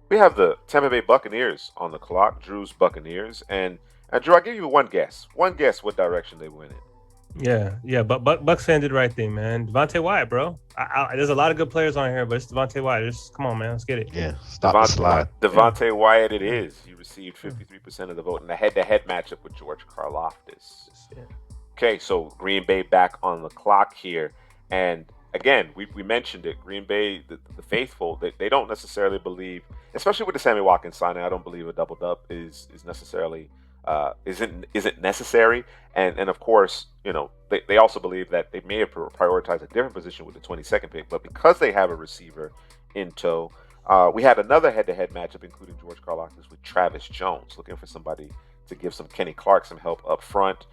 Speaker 1: We have the Tampa Bay Buccaneers on the clock, Drew's Buccaneers. And Drew, I'll give you one guess. One guess what direction they went in.
Speaker 3: Yeah, but Bucks fan did the right thing, man. Devontae Wyatt, bro. There's a lot of good players on here, but it's Devontae Wyatt. Just come on, man. Let's get it.
Speaker 2: Yeah, stop the slide.
Speaker 1: Devontae Wyatt it is. He received 53% of the vote in the head-to-head matchup with George Karlaftis.
Speaker 3: Yeah.
Speaker 1: Okay, so Green Bay back on the clock here. And again, we mentioned it. Green Bay, the faithful, they don't necessarily believe, especially with the Sammy Watkins signing, I don't believe a double-dub is necessarily isn't necessary. And of course, you know, they also believe that they may have prioritized a different position with the 22nd pick, but because they have a receiver in tow, we had another head-to-head matchup, including George Karlaftis with Travis Jones, looking for somebody to give some Kenny Clark some help up front.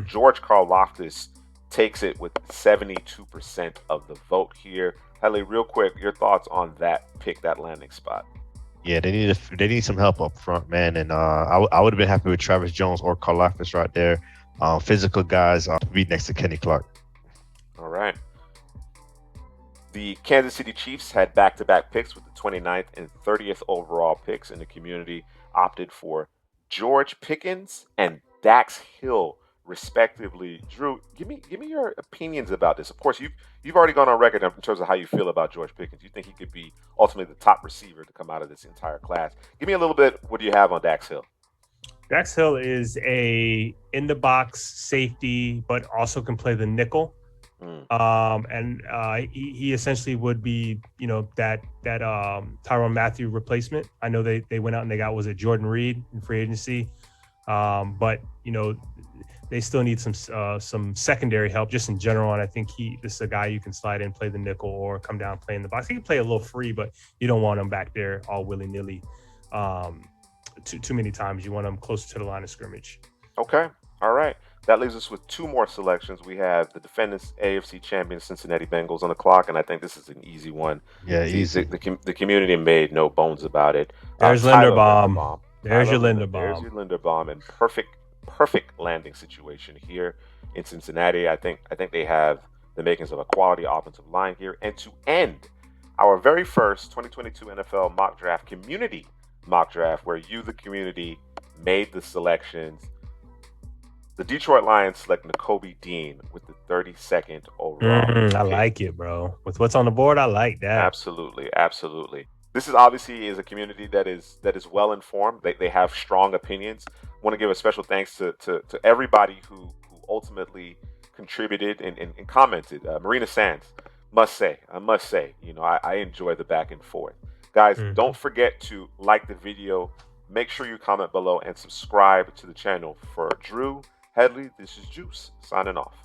Speaker 1: George Karlaftis takes it with 72% of the vote here. Hadley, real quick, your thoughts on that pick, that landing spot?
Speaker 2: Yeah, they need some help up front, man. And I would have been happy with Travis Jones or Karlaftis right there. Physical guys to be next to Kenny Clark.
Speaker 1: All right. The Kansas City Chiefs had back-to-back picks with the 29th and 30th overall picks, and the community opted for George Pickens and Dax Hill, respectively. Drew, give me your opinions about this. Of course, you've already gone on record in terms of how you feel about George Pickens. You think he could be ultimately the top receiver to come out of this entire class. Give me a little bit. What do you have on Dax Hill?
Speaker 3: Dax Hill is a in the box safety, but also can play the nickel. He essentially would be, you know, that Tyrann Mathieu replacement. I know they went out and they got, was it Jordan Reed in free agency? But you know, they still need some secondary help just in general. And I think this is a guy you can slide in, play the nickel, or come down, play in the box. He can play a little free, but you don't want him back there all willy-nilly too many times. You want him closer to the line of scrimmage.
Speaker 1: Okay. All right. That leaves us with two more selections. We have the defending AFC champions Cincinnati Bengals on the clock, and I think this is an easy one.
Speaker 2: Yeah, easy.
Speaker 1: The community made no bones about it.
Speaker 3: There's Linderbaum. There's your Linderbaum.
Speaker 1: There's your Linderbaum, and perfect landing situation here in Cincinnati. I think they have the makings of a quality offensive line here. And to end our very first 2022 NFL mock draft, community mock draft, where you, the community, made the selections, the Detroit Lions select Nakobe Dean with the 32nd overall.
Speaker 3: I like it, bro. With what's on the board, I like that.
Speaker 1: Absolutely. This is obviously a community that is well informed. They have strong opinions. I want to give a special thanks to everybody who ultimately contributed and commented. Marina Sands, I must say, you know, I enjoy the back and forth. Guys, don't forget to like the video. Make sure you comment below and subscribe to the channel. For Drew Headley, this is Juice signing off.